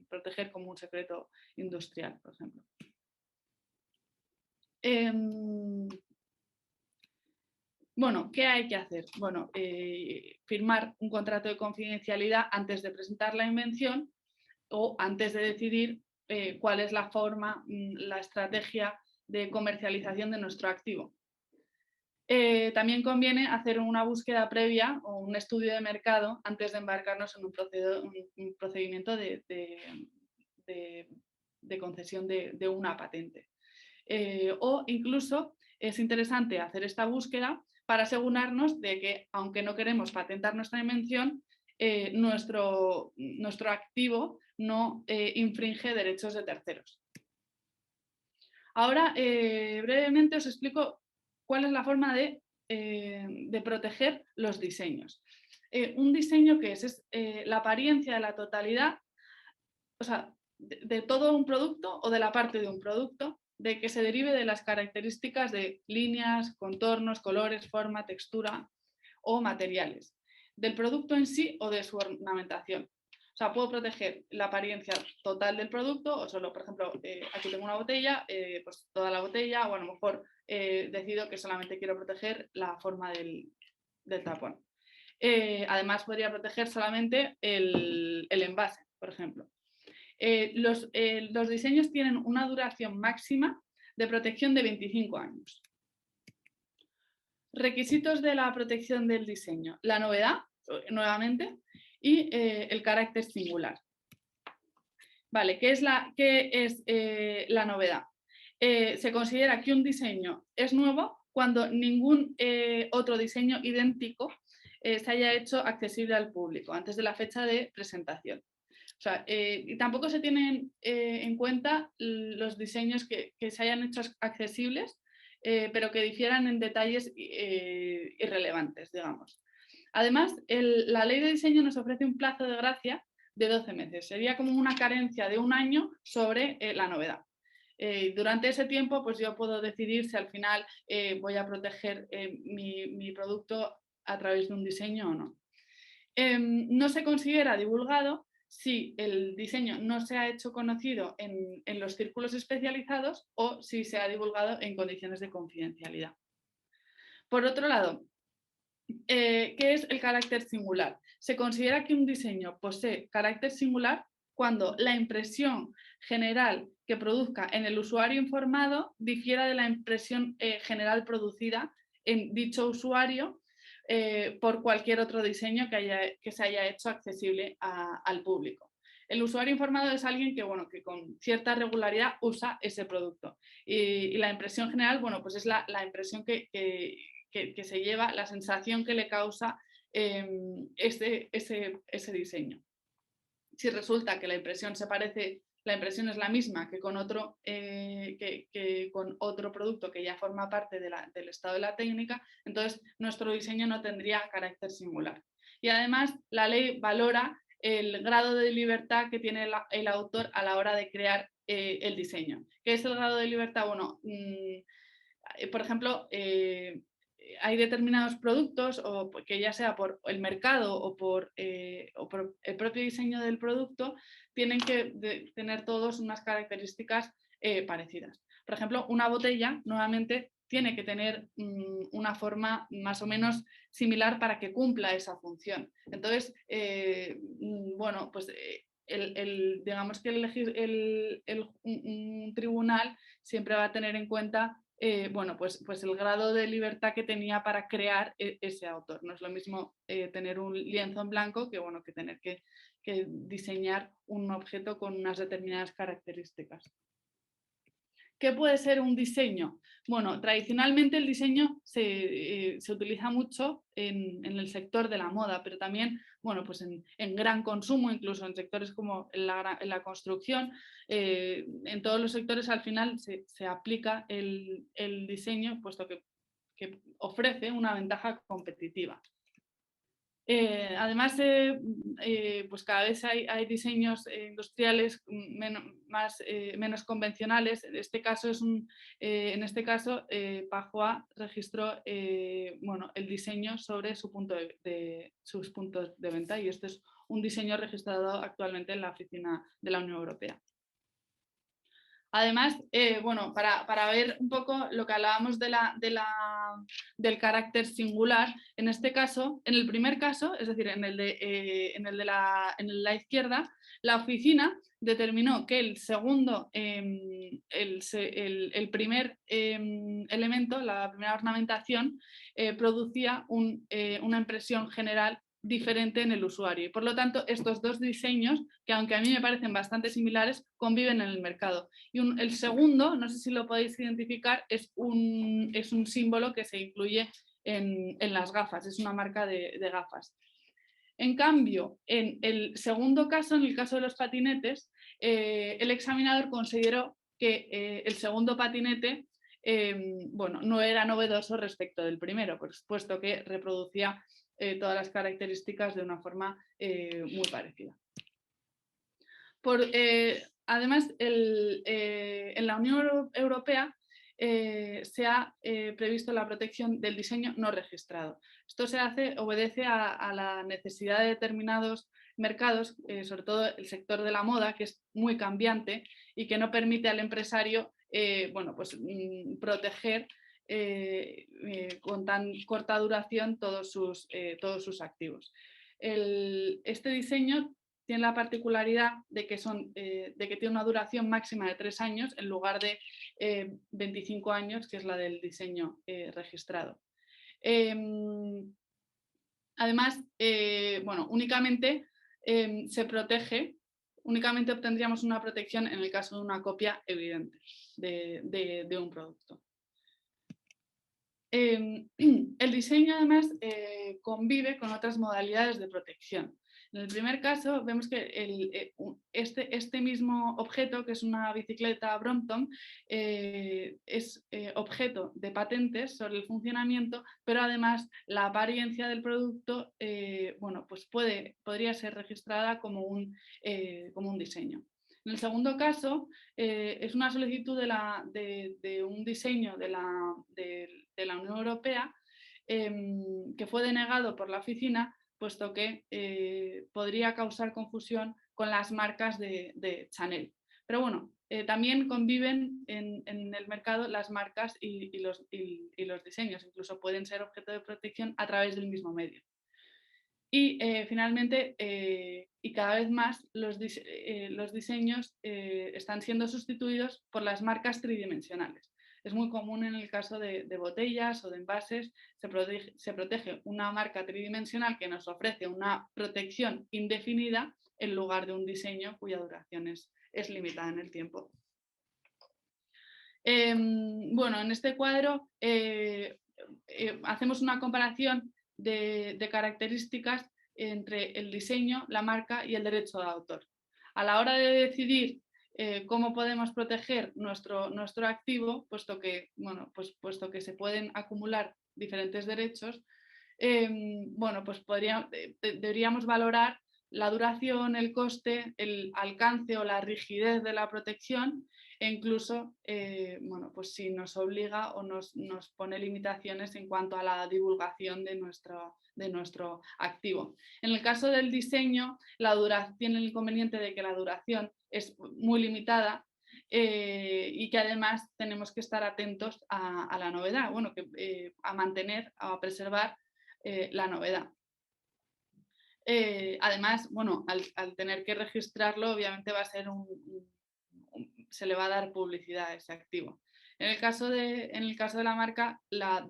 proteger como un secreto industrial, por ejemplo. Bueno, ¿qué hay que hacer? Bueno, firmar un contrato de confidencialidad antes de presentar la invención o antes de decidir cuál es la forma, la estrategia de comercialización de nuestro activo. También conviene hacer una búsqueda previa o un estudio de mercado antes de embarcarnos en un procedimiento de concesión de una patente. O incluso es interesante hacer esta búsqueda para asegurarnos de que, aunque no queremos patentar nuestra invención, nuestro activo no infringe derechos de terceros. Ahora, brevemente os explico cuál es la forma de proteger los diseños. Un diseño que es la apariencia de la totalidad, o sea, de todo un producto o de la parte de un producto, de que se derive de las características de líneas, contornos, colores, forma, textura o materiales, del producto en sí o de su ornamentación. O sea, puedo proteger la apariencia total del producto o solo, por ejemplo, aquí tengo una botella, pues toda la botella, o a lo mejor decido que solamente quiero proteger la forma del tapón. Además, podría proteger solamente el envase, por ejemplo. Los diseños tienen una duración máxima de protección de 25 años. Requisitos de la protección del diseño: la novedad, nuevamente, y el carácter singular. Vale, ¿qué es la novedad? Se considera que un diseño es nuevo cuando ningún otro diseño idéntico se haya hecho accesible al público antes de la fecha de presentación. O sea, y tampoco se tienen en cuenta los diseños que se hayan hecho accesibles, pero que difieran en detalles irrelevantes, digamos. Además, la ley de diseño nos ofrece un plazo de gracia de 12 meses. Sería como una carencia de un año sobre la novedad. Durante ese tiempo, pues yo puedo decidir si al final voy a proteger mi producto a través de un diseño o no. No se considera divulgado si el diseño no se ha hecho conocido en los círculos especializados o si se ha divulgado en condiciones de confidencialidad. Por otro lado, ¿qué es el carácter singular? Se considera que un diseño posee carácter singular cuando la impresión general que produzca en el usuario informado difiera de la impresión general producida en dicho usuario por cualquier otro diseño que se haya hecho accesible al público. El usuario informado es alguien que con cierta regularidad usa ese producto. Y la impresión general, bueno, pues es la impresión que se lleva, la sensación que le causa ese diseño. Si resulta que la impresión es la misma que con otro producto que ya forma parte del estado de la técnica, entonces nuestro diseño no tendría carácter singular. Y además la ley valora el grado de libertad que tiene el autor a la hora de crear el diseño. ¿Qué es el grado de libertad? Bueno, por ejemplo, hay determinados productos, o que ya sea por el mercado o por el propio diseño del producto, tienen que tener todos unas características parecidas. Por ejemplo, una botella nuevamente tiene que tener una forma más o menos similar para que cumpla esa función. Entonces, bueno, pues digamos que un tribunal siempre va a tener en cuenta bueno, pues el grado de libertad que tenía para crear ese autor. No es lo mismo tener un lienzo en blanco que, bueno, que tener que diseñar un objeto con unas determinadas características. ¿Qué puede ser un diseño? Bueno, tradicionalmente el diseño se utiliza mucho en el sector de la moda, pero también, bueno, pues en gran consumo, incluso en sectores como en la construcción, en todos los sectores al final se aplica el diseño, puesto que ofrece una ventaja competitiva. Además, pues cada vez hay diseños industriales menos convencionales. En este caso, Pajua registró bueno, el diseño sobre sus puntos de venta, y este es un diseño registrado actualmente en la oficina de la Unión Europea. Además, bueno, para ver un poco lo que hablábamos del carácter singular, en este caso, en el primer caso, es decir, en la izquierda, la oficina determinó que el segundo, el primer elemento, la primera ornamentación, producía una impresión general diferente en el usuario, y por lo tanto estos dos diseños, que aunque a mí me parecen bastante similares, conviven en el mercado. Y el segundo, no sé si lo podéis identificar, es un símbolo que se incluye en las gafas, es una marca de gafas. En cambio, en el segundo caso, en el caso de los patinetes, el examinador consideró que el segundo patinete bueno, no era novedoso respecto del primero, puesto que reproducía todas las características de una forma muy parecida. Además, en la Unión Europea se ha previsto la protección del diseño no registrado. Esto obedece a la necesidad de determinados mercados, sobre todo el sector de la moda, que es muy cambiante y que no permite al empresario bueno, pues, proteger con tan corta duración todos sus activos. Este diseño tiene la particularidad de que tiene una duración máxima de 3 años en lugar de 25 años, que es la del diseño registrado. Además, bueno, únicamente obtendríamos una protección en el caso de una copia evidente de un producto. El diseño además convive con otras modalidades de protección. En el primer caso vemos que este mismo objeto, que es una bicicleta Brompton, es objeto de patentes sobre el funcionamiento, pero además la apariencia del producto bueno, pues podría ser registrada como un diseño. En el segundo caso, es una solicitud de un diseño de la Unión Europea que fue denegado por la oficina, puesto que podría causar confusión con las marcas de Chanel. Pero bueno, también conviven en el mercado las marcas y los diseños, incluso pueden ser objeto de protección a través del mismo medio. Y finalmente, y cada vez más, los diseños están siendo sustituidos por las marcas tridimensionales. Es muy común en el caso de botellas o de envases, se protege una marca tridimensional que nos ofrece una protección indefinida en lugar de un diseño cuya duración es limitada en el tiempo. Bueno, en este cuadro hacemos una comparación de características entre el diseño, la marca y el derecho de autor. A la hora de decidir cómo podemos proteger nuestro activo, puesto que se pueden acumular diferentes derechos, bueno, pues deberíamos valorar la duración, el coste, el alcance o la rigidez de la protección e incluso bueno, pues si nos obliga o nos pone limitaciones en cuanto a la divulgación de nuestro activo. En el caso del diseño, la duración tiene el inconveniente de que la duración es muy limitada y que además tenemos que estar atentos a la novedad, bueno, a mantener, a preservar la novedad. Además, bueno, al tener que registrarlo, obviamente va a ser se le va a dar publicidad a ese activo. En el caso de la marca, la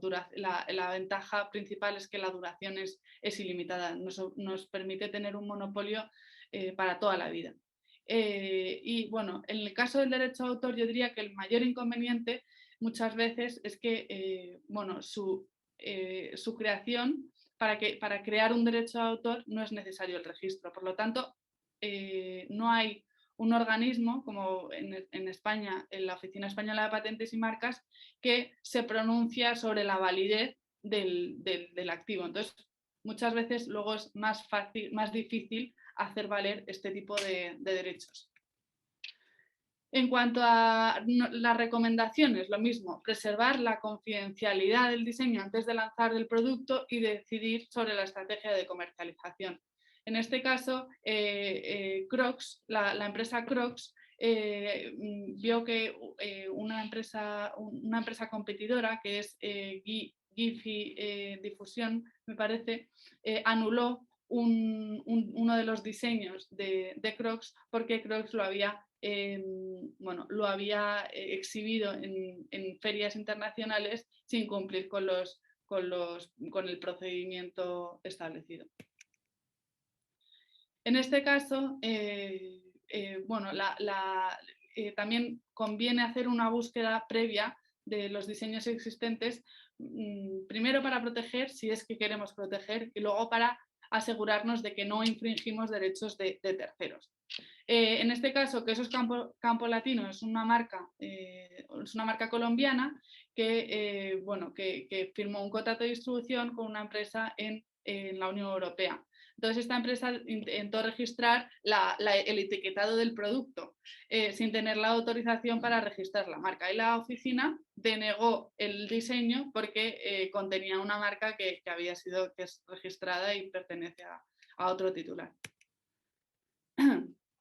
ventaja principal es que la duración es ilimitada, nos permite tener un monopolio para toda la vida. Y bueno, en el caso del derecho de autor, yo diría que el mayor inconveniente muchas veces es que bueno, su creación, para crear un derecho de autor no es necesario el registro. Por lo tanto, no hay un organismo, como en España, en la Oficina Española de Patentes y Marcas, que se pronuncia sobre la validez del activo. Entonces, muchas veces luego es más difícil hacer valer este tipo de derechos. En cuanto a las recomendaciones, lo mismo, preservar la confidencialidad del diseño antes de lanzar el producto y decidir sobre la estrategia de comercialización. En este caso, Crocs, la empresa Crocs, vio que una empresa competidora, que es Giphy Difusión, me parece, anuló uno de los diseños de Crocs porque Crocs lo había exhibido en ferias internacionales sin cumplir con el procedimiento establecido. En este caso, bueno, también conviene hacer una búsqueda previa de los diseños existentes, primero para proteger, si es que queremos proteger, y luego para asegurarnos de que no infringimos derechos de terceros. En este caso, Quesos Campo Latino es una marca colombiana que, bueno, que firmó un contrato de distribución con una empresa en la Unión Europea. Entonces, esta empresa intentó registrar el etiquetado del producto sin tener la autorización para registrar la marca. Y la oficina denegó el diseño porque contenía una marca que es registrada y pertenece a otro titular.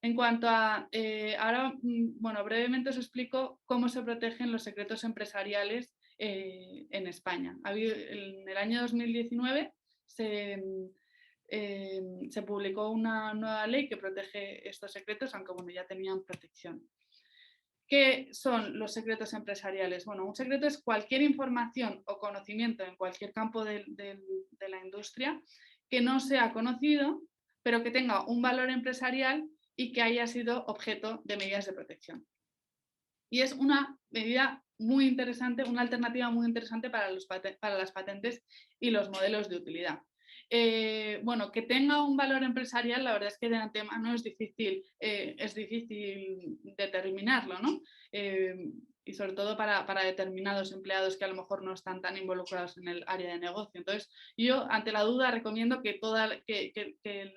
En cuanto a, ahora, bueno, brevemente os explico cómo se protegen los secretos empresariales en España. En el año 2019 se publicó una nueva ley que protege estos secretos, aunque bueno, ya tenían protección. ¿Qué son los secretos empresariales? Bueno, un secreto es cualquier información o conocimiento en cualquier campo de la industria que no sea conocido, pero que tenga un valor empresarial y que haya sido objeto de medidas de protección. Y es una medida muy interesante, una alternativa muy interesante para las patentes y los modelos de utilidad. Bueno, que tenga un valor empresarial, la verdad es que de antemano es difícil determinarlo, ¿no? Y sobre todo para determinados empleados que a lo mejor no están tan involucrados en el área de negocio. Entonces, yo ante la duda recomiendo que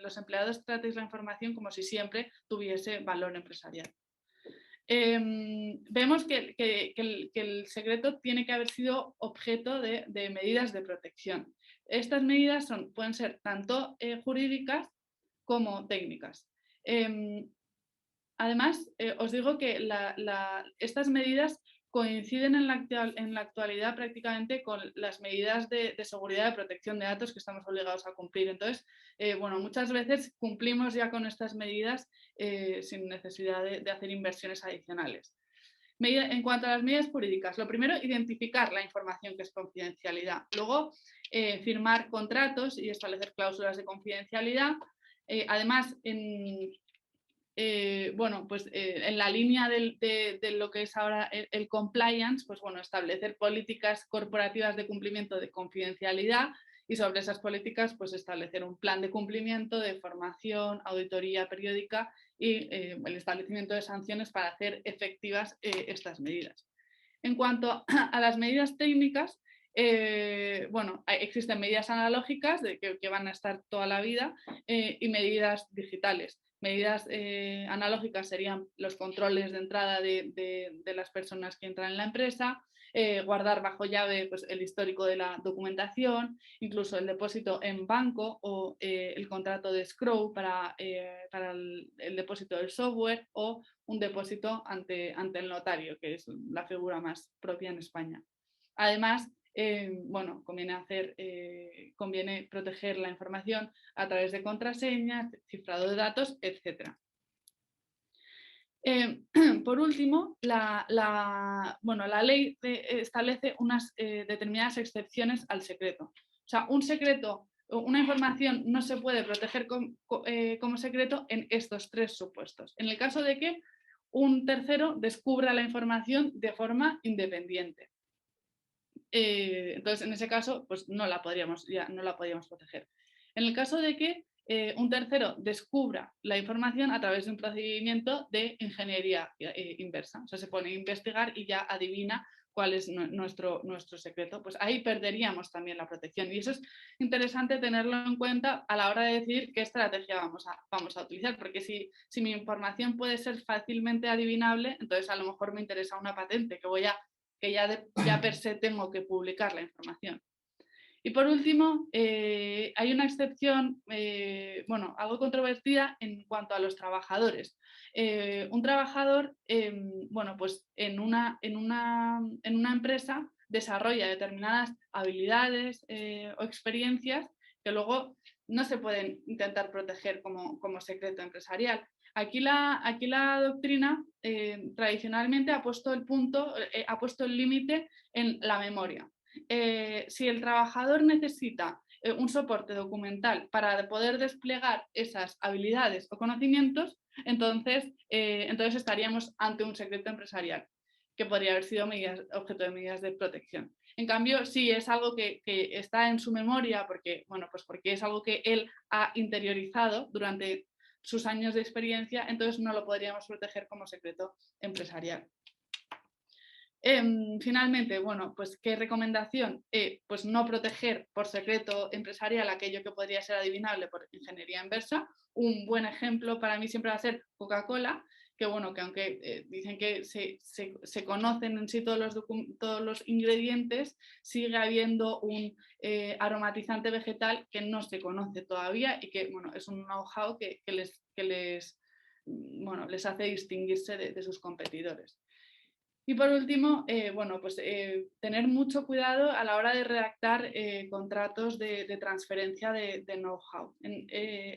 los empleados tratéis la información como si siempre tuviese valor empresarial. Vemos que el secreto tiene que haber sido objeto de medidas de protección. Estas medidas pueden ser tanto jurídicas como técnicas. Además, os digo que estas medidas coinciden en la actualidad prácticamente con las medidas de seguridad de protección de datos que estamos obligados a cumplir. Entonces, bueno, muchas veces cumplimos ya con estas medidas sin necesidad de hacer inversiones adicionales. En cuanto a las medidas jurídicas, lo primero, identificar la información que es confidencialidad. Luego, firmar contratos y establecer cláusulas de confidencialidad. Además, bueno, pues en la línea de lo que es ahora el compliance, pues bueno, establecer políticas corporativas de cumplimiento de confidencialidad y sobre esas políticas pues establecer un plan de cumplimiento, de formación, auditoría periódica y el establecimiento de sanciones para hacer efectivas estas medidas. En cuanto a las medidas técnicas, bueno, existen medidas analógicas que van a estar toda la vida y medidas digitales. Medidas analógicas serían los controles de entrada de las personas que entran en la empresa, guardar bajo llave pues, el histórico de la documentación, incluso el depósito en banco o el contrato de escrow para el depósito del software o un depósito ante el notario, que es la figura más propia en España. Además, bueno, conviene proteger la información a través de contraseñas, cifrado de datos, etc. Por último, la ley establece unas determinadas excepciones al secreto. O sea, un secreto, una información no se puede proteger como secreto en estos 3 supuestos. En el caso de que un tercero descubra la información de forma independiente. Entonces, en ese caso, pues no la podríamos proteger. En el caso de que un tercero descubra la información a través de un procedimiento de ingeniería inversa, o sea, se pone a investigar y ya adivina cuál es nuestro secreto, pues ahí perderíamos también la protección. Y eso es interesante tenerlo en cuenta a la hora de decidir qué estrategia vamos a utilizar, porque si mi información puede ser fácilmente adivinable, entonces a lo mejor me interesa una patente que ya per se tengo que publicar la información. Y por último, hay una excepción, bueno, algo controvertida en cuanto a los trabajadores. Un trabajador, bueno, pues en una empresa desarrolla determinadas habilidades o experiencias que luego no se pueden intentar proteger como secreto empresarial. Aquí la doctrina tradicionalmente ha puesto el límite en la memoria. Si el trabajador necesita un soporte documental para poder desplegar esas habilidades o conocimientos, entonces estaríamos ante un secreto empresarial que podría haber sido objeto de medidas de protección. En cambio, si es algo que está en su memoria, porque es algo que él ha interiorizado durante sus años de experiencia, entonces no lo podríamos proteger como secreto empresarial. Finalmente, bueno, pues ¿qué recomendación? Pues no proteger por secreto empresarial aquello que podría ser adivinable por ingeniería inversa. Un buen ejemplo para mí siempre va a ser Coca-Cola, que bueno, que aunque dicen que se conocen en sí todos los ingredientes, sigue habiendo un aromatizante vegetal que no se conoce todavía y que bueno, es un know-how que les hace distinguirse de sus competidores. Y por último, bueno, pues tener mucho cuidado a la hora de redactar contratos de transferencia de know-how.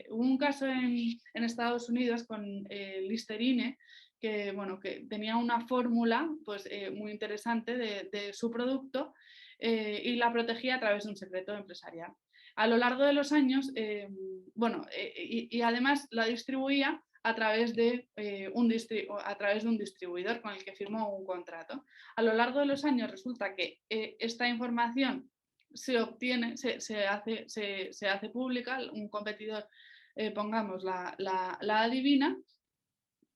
Hubo un caso en Estados Unidos con Listerine que, bueno, que tenía una fórmula pues, muy interesante de su producto y la protegía a través de un secreto empresarial. A lo largo de los años, y además la distribuía a través de un distribuidor con el que firmó un contrato. A lo largo de los años resulta que esta información se obtiene, se hace pública, un competidor, pongamos, la adivina,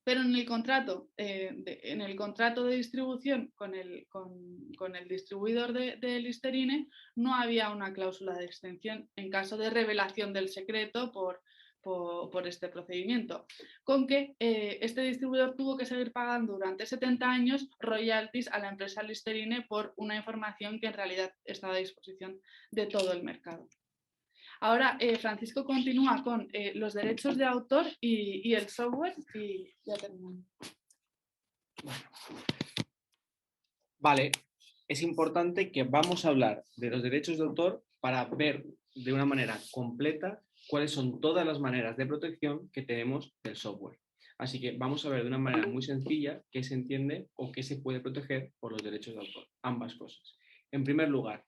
pero en el contrato de distribución con el distribuidor de Listerine no había una cláusula de extensión en caso de revelación del secreto por este procedimiento, con que este distribuidor tuvo que seguir pagando durante 70 años royalties a la empresa Listerine por una información que en realidad estaba a disposición de todo el mercado. Ahora Francisco continúa con los derechos de autor y el software y ya terminamos. Vale, es importante que vamos a hablar de los derechos de autor para ver de una manera completa cuáles son todas las maneras de protección que tenemos del software. Así que vamos a ver de una manera muy sencilla qué se entiende o qué se puede proteger por los derechos de autor, ambas cosas. En primer lugar,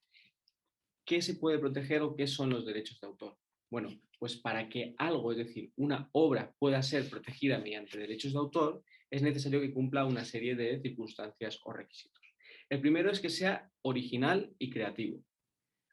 ¿qué se puede proteger o qué son los derechos de autor? Bueno, pues para que algo, es decir, una obra pueda ser protegida mediante derechos de autor, es necesario que cumpla una serie de circunstancias o requisitos. El primero es que sea original y creativo.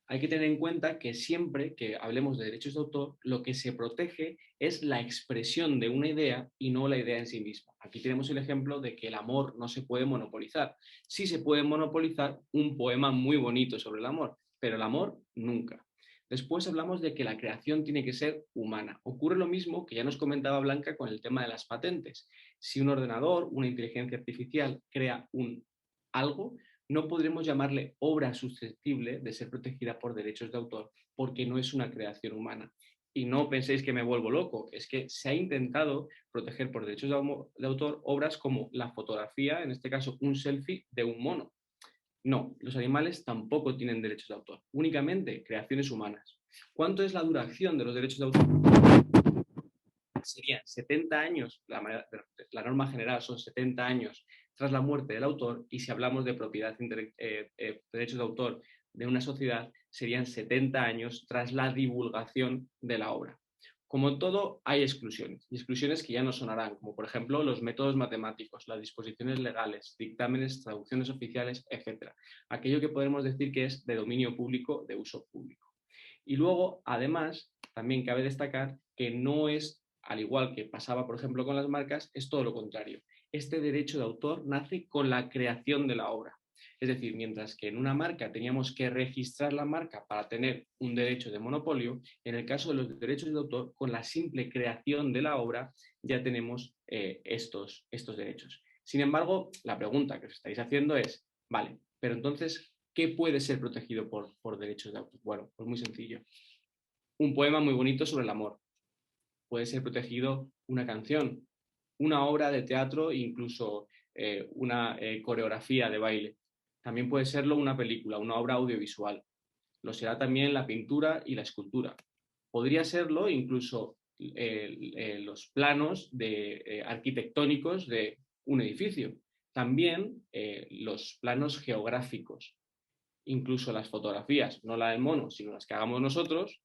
hay que tener en cuenta que siempre que hablemos de derechos de autor, lo que se protege es la expresión de una idea y no la idea en sí misma. Aquí tenemos el ejemplo de que el amor no se puede monopolizar. Sí se puede monopolizar un poema muy bonito sobre el amor, pero el amor nunca. Después hablamos de que la creación tiene que ser humana. Ocurre lo mismo que ya nos comentaba Blanca con el tema de las patentes. Si un ordenador, una inteligencia artificial, crea algo, no podremos llamarle obra susceptible de ser protegida por derechos de autor, porque no es una creación humana. Y no penséis que me vuelvo loco, es que se ha intentado proteger por derechos de autor obras como la fotografía, en este caso un selfie de un mono. No, los animales tampoco tienen derechos de autor, únicamente creaciones humanas. ¿Cuánto es la duración de los derechos de autor? Serían 70 años, la norma general son 70 años tras la muerte del autor, y si hablamos de derechos de autor de una sociedad, serían 70 años tras la divulgación de la obra. Como en todo, hay exclusiones, y exclusiones que ya no sonarán, como por ejemplo los métodos matemáticos, las disposiciones legales, dictámenes, traducciones oficiales, etc. Aquello que podemos decir que es de dominio público, de uso público. Y luego, además, también cabe destacar que no es, al igual que pasaba, por ejemplo, con las marcas, es todo lo contrario. Este derecho de autor nace con la creación de la obra. Es decir, mientras que en una marca teníamos que registrar la marca para tener un derecho de monopolio, en el caso de los derechos de autor, con la simple creación de la obra ya tenemos estos derechos. Sin embargo, la pregunta que os estáis haciendo es, vale, pero entonces, ¿qué puede ser protegido por derechos de autor? Bueno, pues muy sencillo. Un poema muy bonito sobre el amor. Puede ser protegido una canción, una obra de teatro, incluso una coreografía de baile. También puede serlo una película, una obra audiovisual. Lo será también la pintura y la escultura. Podría serlo incluso los planos arquitectónicos de un edificio. También los planos geográficos. Incluso las fotografías, no la del mono, sino las que hagamos nosotros,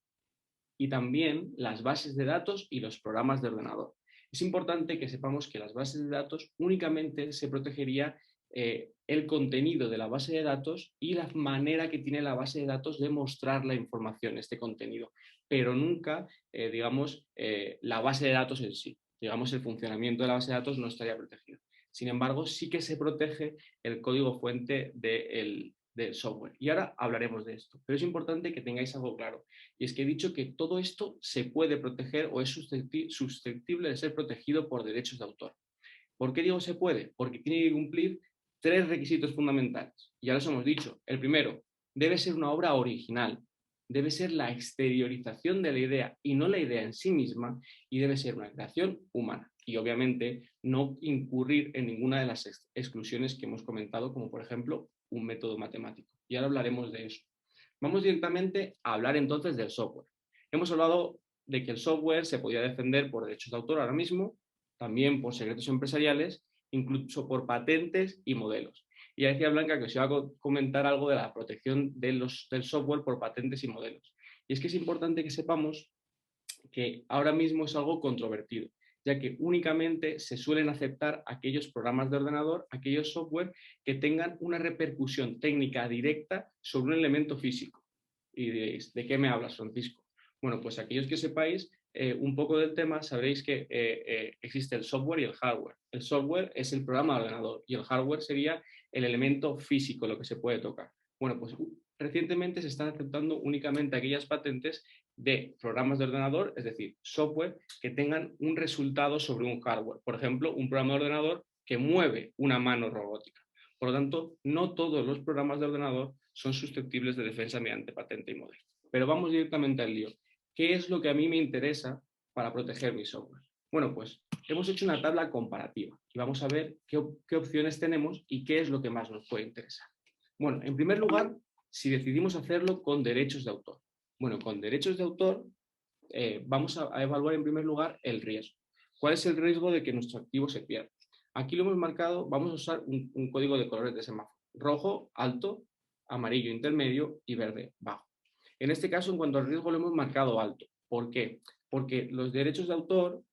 y también las bases de datos y los programas de ordenador. Es importante que sepamos que las bases de datos únicamente se protegería el contenido de la base de datos y la manera que tiene la base de datos de mostrar la información, este contenido, pero nunca, la base de datos en sí. Digamos, el funcionamiento de la base de datos no estaría protegido. Sin embargo, sí que se protege el código fuente del software. Y ahora hablaremos de esto. Pero es importante que tengáis algo claro. Y es que he dicho que todo esto se puede proteger o es susceptible de ser protegido por derechos de autor. ¿Por qué digo se puede? Porque tiene que cumplir 3 requisitos fundamentales. Ya los hemos dicho. El primero, debe ser una obra original. Debe ser la exteriorización de la idea y no la idea en sí misma, y debe ser una creación humana. Y obviamente no incurrir en ninguna de las exclusiones que hemos comentado, como por ejemplo un método matemático. Y ahora hablaremos de eso. Vamos directamente a hablar entonces del software. Hemos hablado de que el software se podía defender por derechos de autor ahora mismo, también por secretos empresariales, incluso por patentes y modelos. Y ya decía Blanca que os iba a comentar algo de la protección del software por patentes y modelos. Y es que es importante que sepamos que ahora mismo es algo controvertido, ya que únicamente se suelen aceptar aquellos programas de ordenador, aquellos software que tengan una repercusión técnica directa sobre un elemento físico. Y diréis, ¿de qué me hablas, Francisco? Bueno, pues aquellos que sepáis un poco del tema, sabréis que existe el software y el hardware. El software es el programa de ordenador y el hardware sería el elemento físico, lo que se puede tocar. Bueno, pues recientemente se están aceptando únicamente aquellas patentes de programas de ordenador, es decir, software que tengan un resultado sobre un hardware. Por ejemplo, un programa de ordenador que mueve una mano robótica. Por lo tanto, no todos los programas de ordenador son susceptibles de defensa mediante patente y modelo. Pero vamos directamente al lío. ¿Qué es lo que a mí me interesa para proteger mi software? Bueno, pues hemos hecho una tabla comparativa y vamos a ver qué opciones tenemos y qué es lo que más nos puede interesar. Bueno, en primer lugar, si decidimos hacerlo con derechos de autor. Bueno, con derechos de autor vamos a evaluar en primer lugar el riesgo. ¿Cuál es el riesgo de que nuestro activo se pierda? Aquí lo hemos marcado, vamos a usar un código de colores de semáforo. Rojo, alto, amarillo, intermedio y verde, bajo. En este caso, en cuanto al riesgo, lo hemos marcado alto. ¿Por qué? Porque los derechos de autor,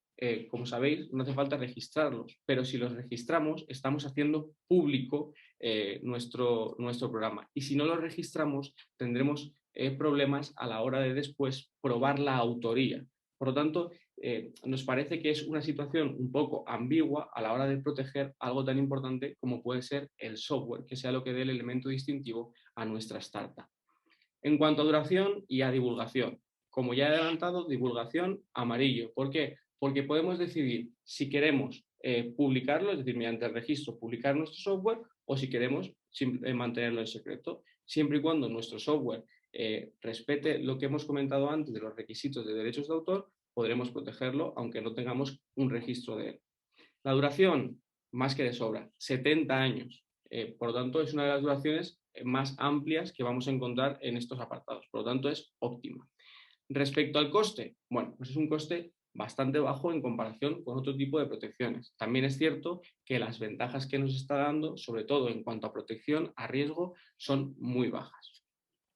como sabéis, no hace falta registrarlos, pero si los registramos, estamos haciendo público nuestro programa. Y si no lo registramos, tendremos problemas a la hora de después probar la autoría. Por lo tanto, nos parece que es una situación un poco ambigua a la hora de proteger algo tan importante como puede ser el software, que sea lo que dé el elemento distintivo a nuestra startup. En cuanto a duración y a divulgación, como ya he adelantado, divulgación amarillo. ¿Por qué? Porque podemos decidir si queremos publicarlo, es decir, mediante el registro publicar nuestro software, o si queremos mantenerlo en secreto, siempre y cuando nuestro software respete lo que hemos comentado antes de los requisitos de derechos de autor, podremos protegerlo aunque no tengamos un registro de él. La duración, más que de sobra, 70 años. Por lo tanto, es una de las duraciones más amplias que vamos a encontrar en estos apartados. Por lo tanto, es óptima. Respecto al coste, bueno, pues es un coste bastante bajo en comparación con otro tipo de protecciones. También es cierto que las ventajas que nos está dando, sobre todo en cuanto a protección a riesgo, son muy bajas.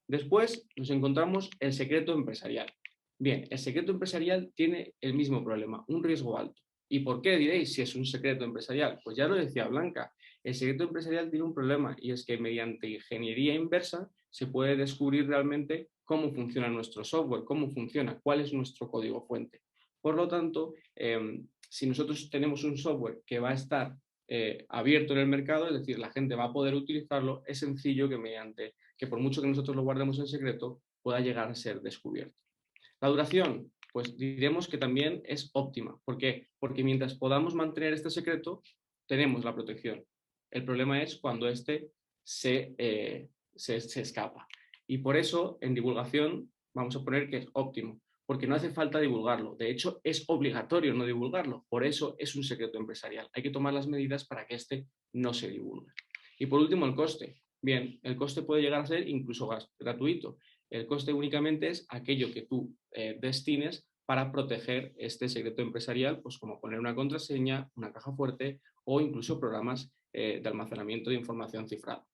Después nos encontramos el secreto empresarial. Bien, el secreto empresarial tiene el mismo problema, un riesgo alto. ¿Y por qué diréis si es un secreto empresarial? Pues ya lo decía Blanca, el secreto empresarial tiene un problema y es que mediante ingeniería inversa se puede descubrir realmente cómo funciona nuestro software, cómo funciona, cuál es nuestro código fuente. Por lo tanto, si nosotros tenemos un software que va a estar abierto en el mercado, es decir, la gente va a poder utilizarlo, es sencillo que por mucho que nosotros lo guardemos en secreto, pueda llegar a ser descubierto. La duración, pues diremos que también es óptima. ¿Por qué? Porque mientras podamos mantener este secreto, tenemos la protección. El problema es cuando este se escapa. Y por eso, en divulgación, vamos a poner que es óptimo, porque no hace falta divulgarlo. De hecho, es obligatorio no divulgarlo. Por eso es un secreto empresarial. Hay que tomar las medidas para que este no se divulgue. Y por último, el coste. Bien, el coste puede llegar a ser incluso gratuito. El coste únicamente es aquello que tú destines para proteger este secreto empresarial, pues como poner una contraseña, una caja fuerte o incluso programas de almacenamiento de información cifrada.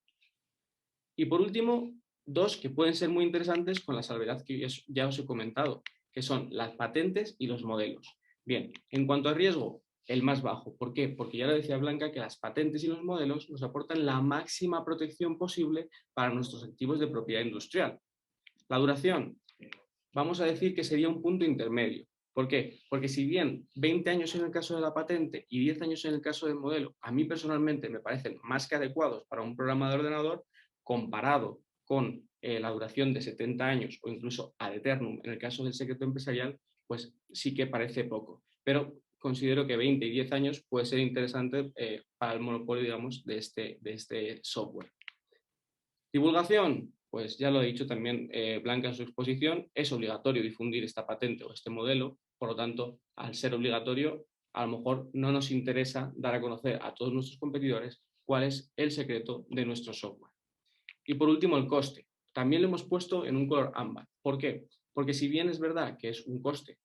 Y por último, dos que pueden ser muy interesantes con la salvedad que ya os he comentado, que son las patentes y los modelos. Bien, en cuanto a riesgo, el más bajo. ¿Por qué? Porque ya lo decía Blanca que las patentes y los modelos nos aportan la máxima protección posible para nuestros activos de propiedad industrial. La duración, vamos a decir que sería un punto intermedio. ¿Por qué? Porque si bien 20 años en el caso de la patente y 10 años en el caso del modelo, a mí personalmente me parecen más que adecuados para un programa de ordenador, comparado con la duración de 70 años o incluso ad eternum en el caso del secreto empresarial, pues sí que parece poco. Pero considero que 20 y 10 años puede ser interesante para el monopolio, digamos, de este software. Divulgación, pues ya lo he dicho también Blanca en su exposición, es obligatorio difundir esta patente o este modelo, por lo tanto, al ser obligatorio, a lo mejor no nos interesa dar a conocer a todos nuestros competidores cuál es el secreto de nuestro software. Y por último, el coste. También lo hemos puesto en un color ámbar. ¿Por qué? Porque si bien es verdad que es un coste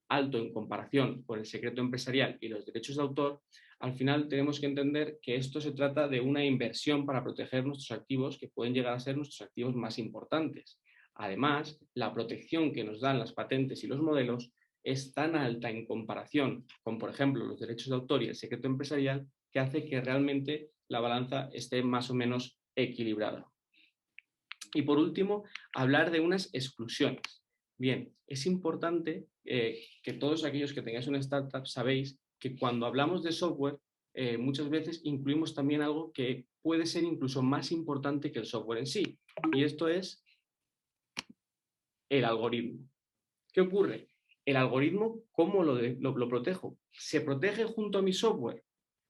alto en comparación con el secreto empresarial y los derechos de autor, al final tenemos que entender que esto se trata de una inversión para proteger nuestros activos que pueden llegar a ser nuestros activos más importantes. Además, la protección que nos dan las patentes y los modelos es tan alta en comparación con, por ejemplo, los derechos de autor y el secreto empresarial, que hace que realmente la balanza esté más o menos equilibrada. Y por último, hablar de unas exclusiones. Bien, es importante que todos aquellos que tengáis una startup sabéis que cuando hablamos de software, muchas veces incluimos también algo que puede ser incluso más importante que el software en sí. Y esto es el algoritmo. ¿Qué ocurre? El algoritmo, ¿cómo lo protejo? ¿Se protege junto a mi software?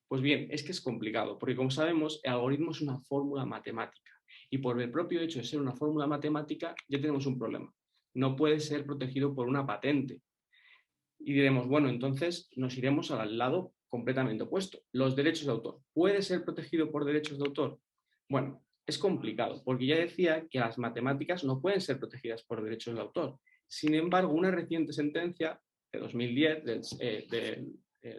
Pues bien, es que es complicado, porque como sabemos, el algoritmo es una fórmula matemática. Y por el propio hecho de ser una fórmula matemática, ya tenemos un problema. No puede ser protegido por una patente. Y diremos, bueno, entonces nos iremos al lado completamente opuesto. Los derechos de autor. ¿Puede ser protegido por derechos de autor? Bueno, es complicado, porque ya decía que las matemáticas no pueden ser protegidas por derechos de autor. Sin embargo, una reciente sentencia de 2010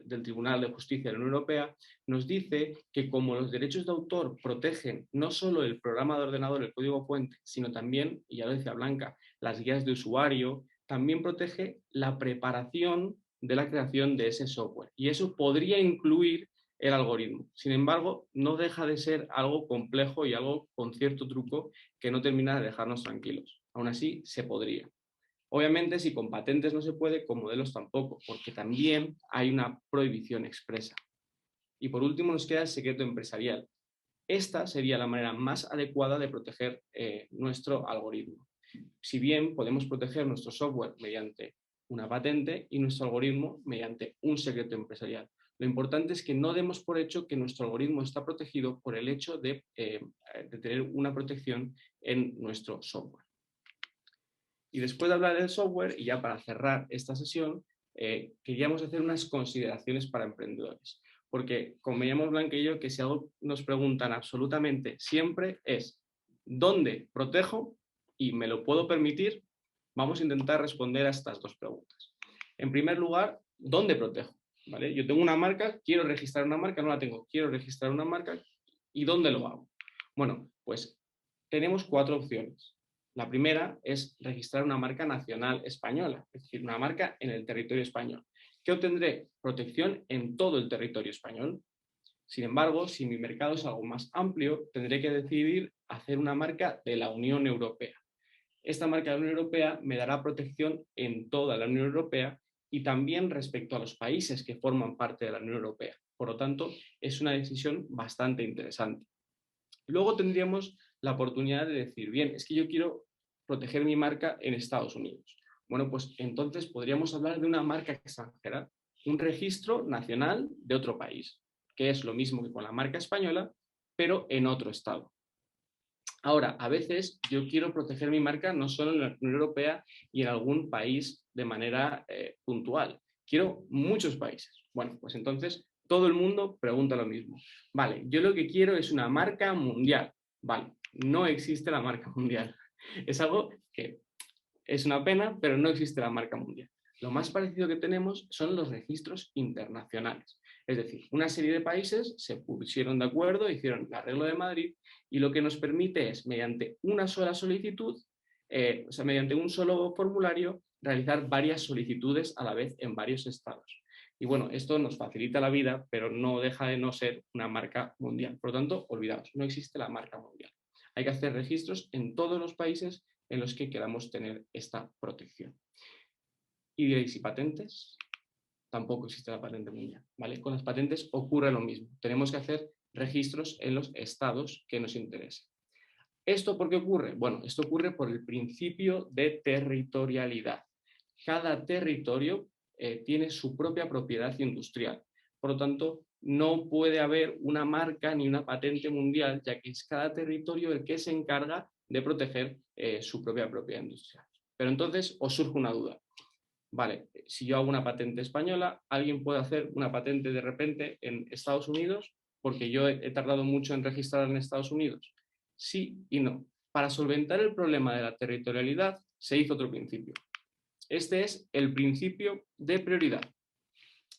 del Tribunal de Justicia de la Unión Europea nos dice que como los derechos de autor protegen no solo el programa de ordenador, el código fuente, sino también, y ya lo decía Blanca, las guías de usuario, también protege la preparación de la creación de ese software. Y eso podría incluir el algoritmo. Sin embargo, no deja de ser algo complejo y algo con cierto truco que no termina de dejarnos tranquilos. Aún así, se podría. Obviamente, si con patentes no se puede, con modelos tampoco, porque también hay una prohibición expresa. Y por último nos queda el secreto empresarial. Esta sería la manera más adecuada de proteger nuestro algoritmo. Si bien podemos proteger nuestro software mediante una patente y nuestro algoritmo mediante un secreto empresarial. Lo importante es que no demos por hecho que nuestro algoritmo está protegido por el hecho de tener una protección en nuestro software. Y después de hablar del software, y ya para cerrar esta sesión, queríamos hacer unas consideraciones para emprendedores. Porque, como veíamos Blanca y yo, que si algo nos preguntan absolutamente siempre es ¿dónde protejo y me lo puedo permitir? Vamos a intentar responder a estas dos preguntas. En primer lugar, ¿dónde protejo? ¿Vale? Yo tengo una marca, quiero registrar una marca, no la tengo, quiero registrar una marca, ¿y dónde lo hago? Bueno, pues tenemos 4 opciones. La primera es registrar una marca nacional española, es decir, una marca en el territorio español, que obtendré protección en todo el territorio español. Sin embargo, si mi mercado es algo más amplio, tendré que decidir hacer una marca de la Unión Europea. Esta marca de la Unión Europea me dará protección en toda la Unión Europea y también respecto a los países que forman parte de la Unión Europea. Por lo tanto, es una decisión bastante interesante. Luego tendríamos la oportunidad de decir, bien, es que yo quiero proteger mi marca en Estados Unidos. Bueno, pues entonces podríamos hablar de una marca extranjera, un registro nacional de otro país, que es lo mismo que con la marca española, pero en otro estado. Ahora, a veces yo quiero proteger mi marca no solo en la Unión Europea y en algún país de manera puntual. Quiero muchos países. Bueno, pues entonces todo el mundo pregunta lo mismo. Vale, yo lo que quiero es una marca mundial. Vale, no existe la marca mundial. Es algo que es una pena, pero no existe la marca mundial. Lo más parecido que tenemos son los registros internacionales. Es decir, una serie de países se pusieron de acuerdo, hicieron el Arreglo de Madrid y lo que nos permite es, mediante una sola solicitud, o sea, mediante un solo formulario, realizar varias solicitudes a la vez en varios estados. Y bueno, esto nos facilita la vida, pero no deja de no ser una marca mundial. Por lo tanto, olvidaos, no existe la marca mundial. Hay que hacer registros en todos los países en los que queramos tener esta protección. Y diréis, ¿y patentes? Tampoco existe la patente mundial, ¿vale? Con las patentes ocurre lo mismo. Tenemos que hacer registros en los estados que nos interesen. ¿Esto por qué ocurre? Bueno, esto ocurre por el principio de territorialidad. Cada territorio tiene su propia propiedad industrial. Por lo tanto, no puede haber una marca ni una patente mundial, ya que es cada territorio el que se encarga de proteger su propia propiedad industrial. Pero entonces os surge una duda. Vale, si yo hago una patente española, ¿alguien puede hacer una patente de repente en Estados Unidos? Porque yo he tardado mucho en registrar en Estados Unidos. Sí y no. Para solventar el problema de la territorialidad se hizo otro principio. Este es el principio de prioridad.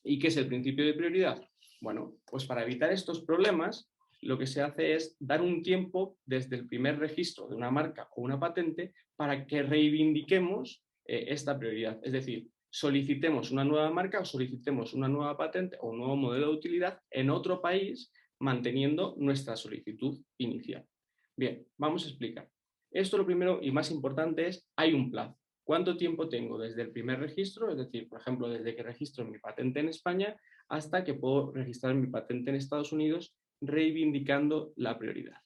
¿Y qué es el principio de prioridad? Bueno, pues para evitar estos problemas, lo que se hace es dar un tiempo desde el primer registro de una marca o una patente para que reivindiquemos esta prioridad. Es decir, solicitemos una nueva marca o solicitemos una nueva patente o un nuevo modelo de utilidad en otro país manteniendo nuestra solicitud inicial. Bien, vamos a explicar. Esto lo primero y más importante es, hay un plazo. ¿Cuánto tiempo tengo desde el primer registro? Es decir, por ejemplo, desde que registro mi patente en España hasta que puedo registrar mi patente en Estados Unidos, reivindicando la prioridad.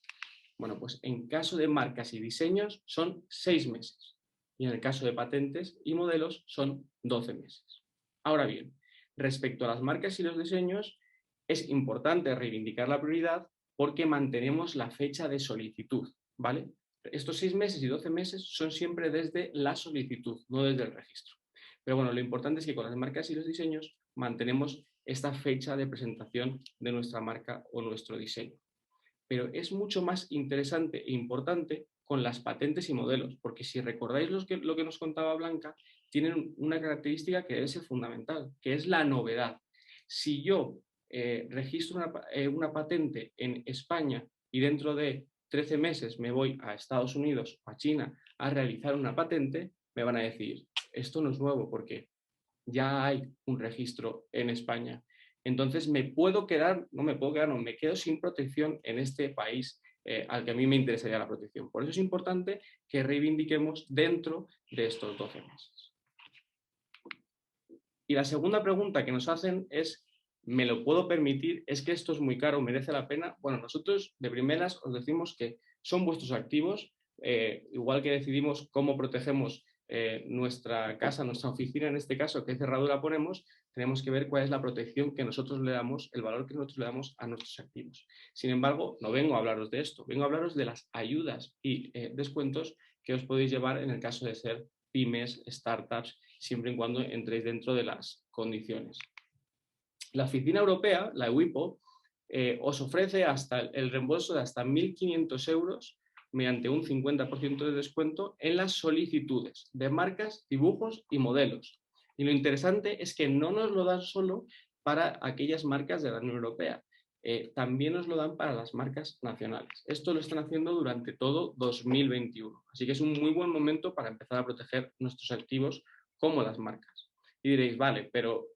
Bueno, pues en caso de marcas y diseños son 6 meses y en el caso de patentes y modelos son 12 meses. Ahora bien, respecto a las marcas y los diseños, es importante reivindicar la prioridad porque mantenemos la fecha de solicitud, ¿vale? Estos 6 meses y 12 meses son siempre desde la solicitud, no desde el registro. Pero bueno, lo importante es que con las marcas y los diseños mantenemos esta fecha de presentación de nuestra marca o nuestro diseño. Pero es mucho más interesante e importante con las patentes y modelos, porque si recordáis lo que nos contaba Blanca, tienen una característica que debe ser fundamental, que es la novedad. Si yo registro una patente en España y dentro de 13 meses me voy a Estados Unidos o a China a realizar una patente, me van a decir, esto no es nuevo porque ya hay un registro en España. Entonces me quedo sin protección en este país al que a mí me interesaría la protección. Por eso es importante que reivindiquemos dentro de estos 12 meses. Y la segunda pregunta que nos hacen es, ¿me lo puedo permitir? ¿Es que esto es muy caro? ¿Merece la pena? Bueno, nosotros de primeras os decimos que son vuestros activos, igual que decidimos cómo protegemos nuestra casa, nuestra oficina, en este caso, qué cerradura ponemos, tenemos que ver cuál es la protección que nosotros le damos, el valor que nosotros le damos a nuestros activos. Sin embargo, no vengo a hablaros de esto, vengo a hablaros de las ayudas y descuentos que os podéis llevar en el caso de ser pymes, startups, siempre y cuando entréis dentro de las condiciones. La oficina europea, la EUIPO, os ofrece hasta el reembolso de hasta 1.500 euros mediante un 50% de descuento en las solicitudes de marcas, dibujos y modelos. Y lo interesante es que no nos lo dan solo para aquellas marcas de la Unión Europea, también nos lo dan para las marcas nacionales. Esto lo están haciendo durante todo 2021, así que es un muy buen momento para empezar a proteger nuestros activos como las marcas. Y diréis, vale, pero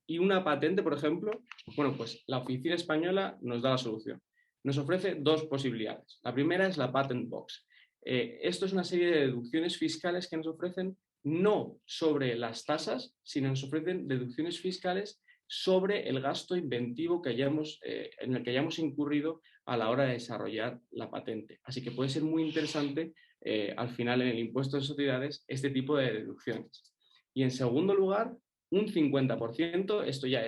¿y una patente, por ejemplo? Bueno, pues la oficina española nos da la solución. Nos ofrece dos posibilidades. La primera es la Patent Box. Esto es una serie de deducciones fiscales que nos ofrecen no sobre las tasas, sino nos ofrecen deducciones fiscales sobre el gasto inventivo que en el que hayamos incurrido a la hora de desarrollar la patente. Así que puede ser muy interesante al final en el impuesto de sociedades este tipo de deducciones. Y en segundo lugar, un 50%, esto ya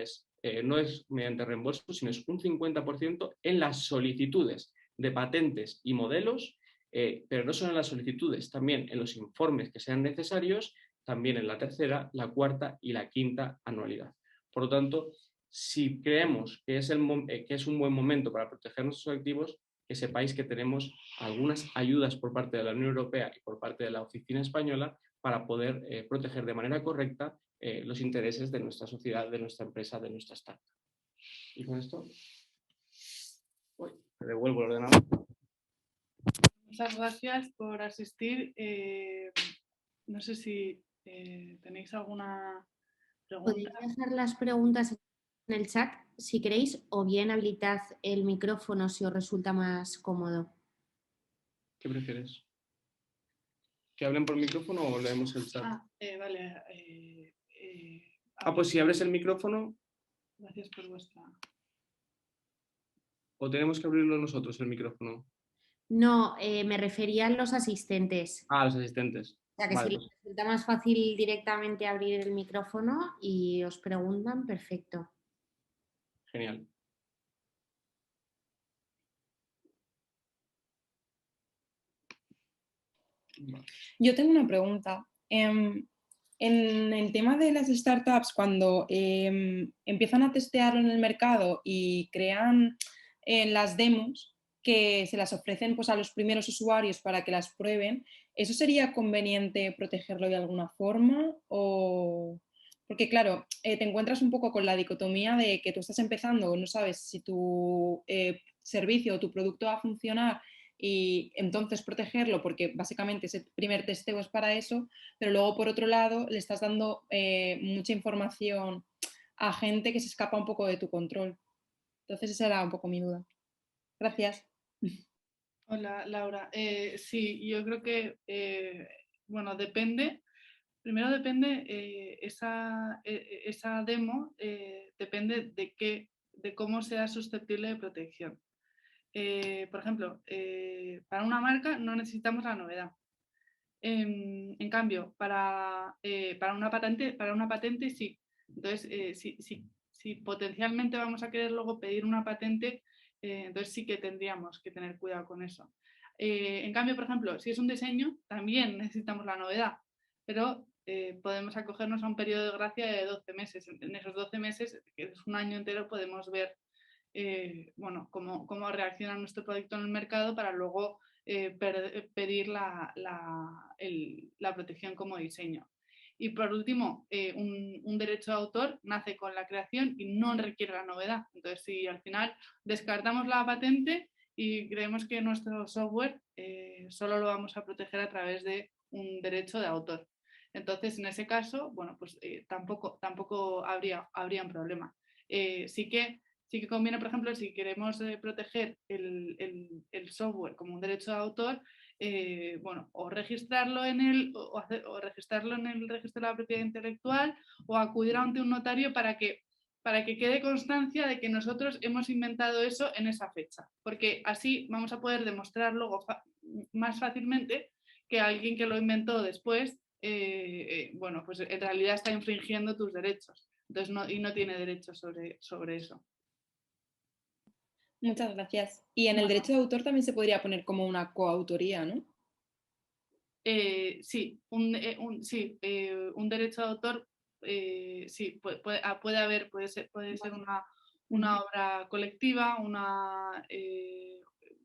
no es mediante reembolso, sino es un 50% en las solicitudes de patentes y modelos, pero no solo en las solicitudes, también en los informes que sean necesarios, también en la tercera, la cuarta y la quinta anualidad. Por lo tanto, si creemos que es un buen momento para proteger nuestros activos, que sepáis que tenemos algunas ayudas por parte de la Unión Europea y por parte de la Oficina Española para poder proteger de manera correcta los intereses de nuestra sociedad, de nuestra empresa, de nuestra startup. Y con esto, me devuelvo el ordenador. Muchas gracias por asistir. No sé si tenéis alguna pregunta. Podéis dejar las preguntas en el chat si queréis o bien habilitad el micrófono si os resulta más cómodo. ¿Qué prefieres? ¿Que hablen por micrófono o leemos el chat? Vale. Pues si abres el micrófono. Gracias por vuestra. ¿O tenemos que abrirlo nosotros el micrófono? No, me refería a los asistentes. Los asistentes. O sea, que Vale, si les resulta más fácil directamente abrir el micrófono y os preguntan, perfecto. Genial. Yo tengo una pregunta. En el tema de las startups, cuando empiezan a testearlo en el mercado y crean las demos que se las ofrecen pues, a los primeros usuarios para que las prueben, ¿eso sería conveniente protegerlo de alguna forma? Porque claro, te encuentras un poco con la dicotomía de que tú estás empezando, no sabes si tu servicio o tu producto va a funcionar y entonces protegerlo porque básicamente ese primer testeo es para eso, pero luego por otro lado le estás dando mucha información a gente que se escapa un poco de tu control. Entonces esa era un poco mi duda. Gracias. Hola, Laura. Sí, yo creo que, bueno, depende. Primero depende esa demo, depende de cómo sea susceptible de protección. Por ejemplo, para una marca no necesitamos la novedad. En cambio, para una patente sí. Entonces, si potencialmente vamos a querer luego pedir una patente, entonces sí que tendríamos que tener cuidado con eso. En cambio, por ejemplo, si es un diseño, también necesitamos la novedad, pero podemos acogernos a un periodo de gracia de 12 meses. En esos 12 meses, que es un año entero, podemos ver bueno, cómo reacciona nuestro producto en el mercado para luego pedir la protección como diseño. Y por último, un derecho de autor nace con la creación y no requiere la novedad. Entonces, si al final descartamos la patente y creemos que nuestro software solo lo vamos a proteger a través de un derecho de autor. Entonces, en ese caso, bueno, pues tampoco habría un problema. Sí que sí que conviene, por ejemplo, si queremos proteger el software como un derecho de autor, bueno, o registrarlo o registrarlo en el registro de la propiedad intelectual o acudir ante un notario para que quede constancia de que nosotros hemos inventado eso en esa fecha, porque así vamos a poder demostrar luego más fácilmente que alguien que lo inventó después, bueno, pues en realidad está infringiendo tus derechos, entonces no tiene derechos sobre eso. Muchas gracias. Y en el derecho de autor también se podría poner como una coautoría, ¿no? Sí, un derecho de autor, sí, puede ser una obra colectiva,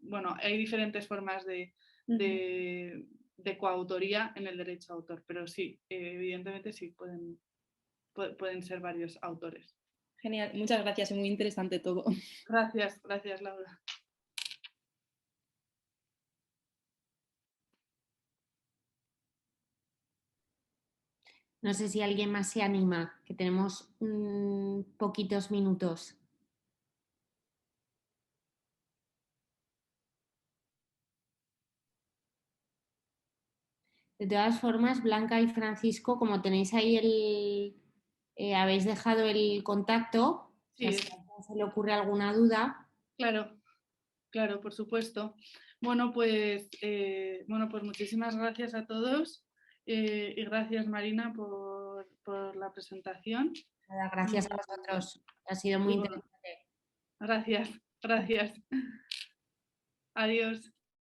bueno, hay diferentes formas de coautoría en el derecho de autor, pero sí, evidentemente sí, pueden ser varios autores. Genial, muchas gracias, es muy interesante todo. Gracias, Laura. No sé si alguien más se anima, que tenemos poquitos minutos. De todas formas, Blanca y Francisco, como tenéis ahí habéis dejado el contacto, Sí, si a alguien se le ocurre alguna duda. Claro, por supuesto. Bueno, pues muchísimas gracias a todos y gracias, Marina, por la presentación. Nada, gracias a vosotros, ha sido muy interesante. Gracias. Adiós.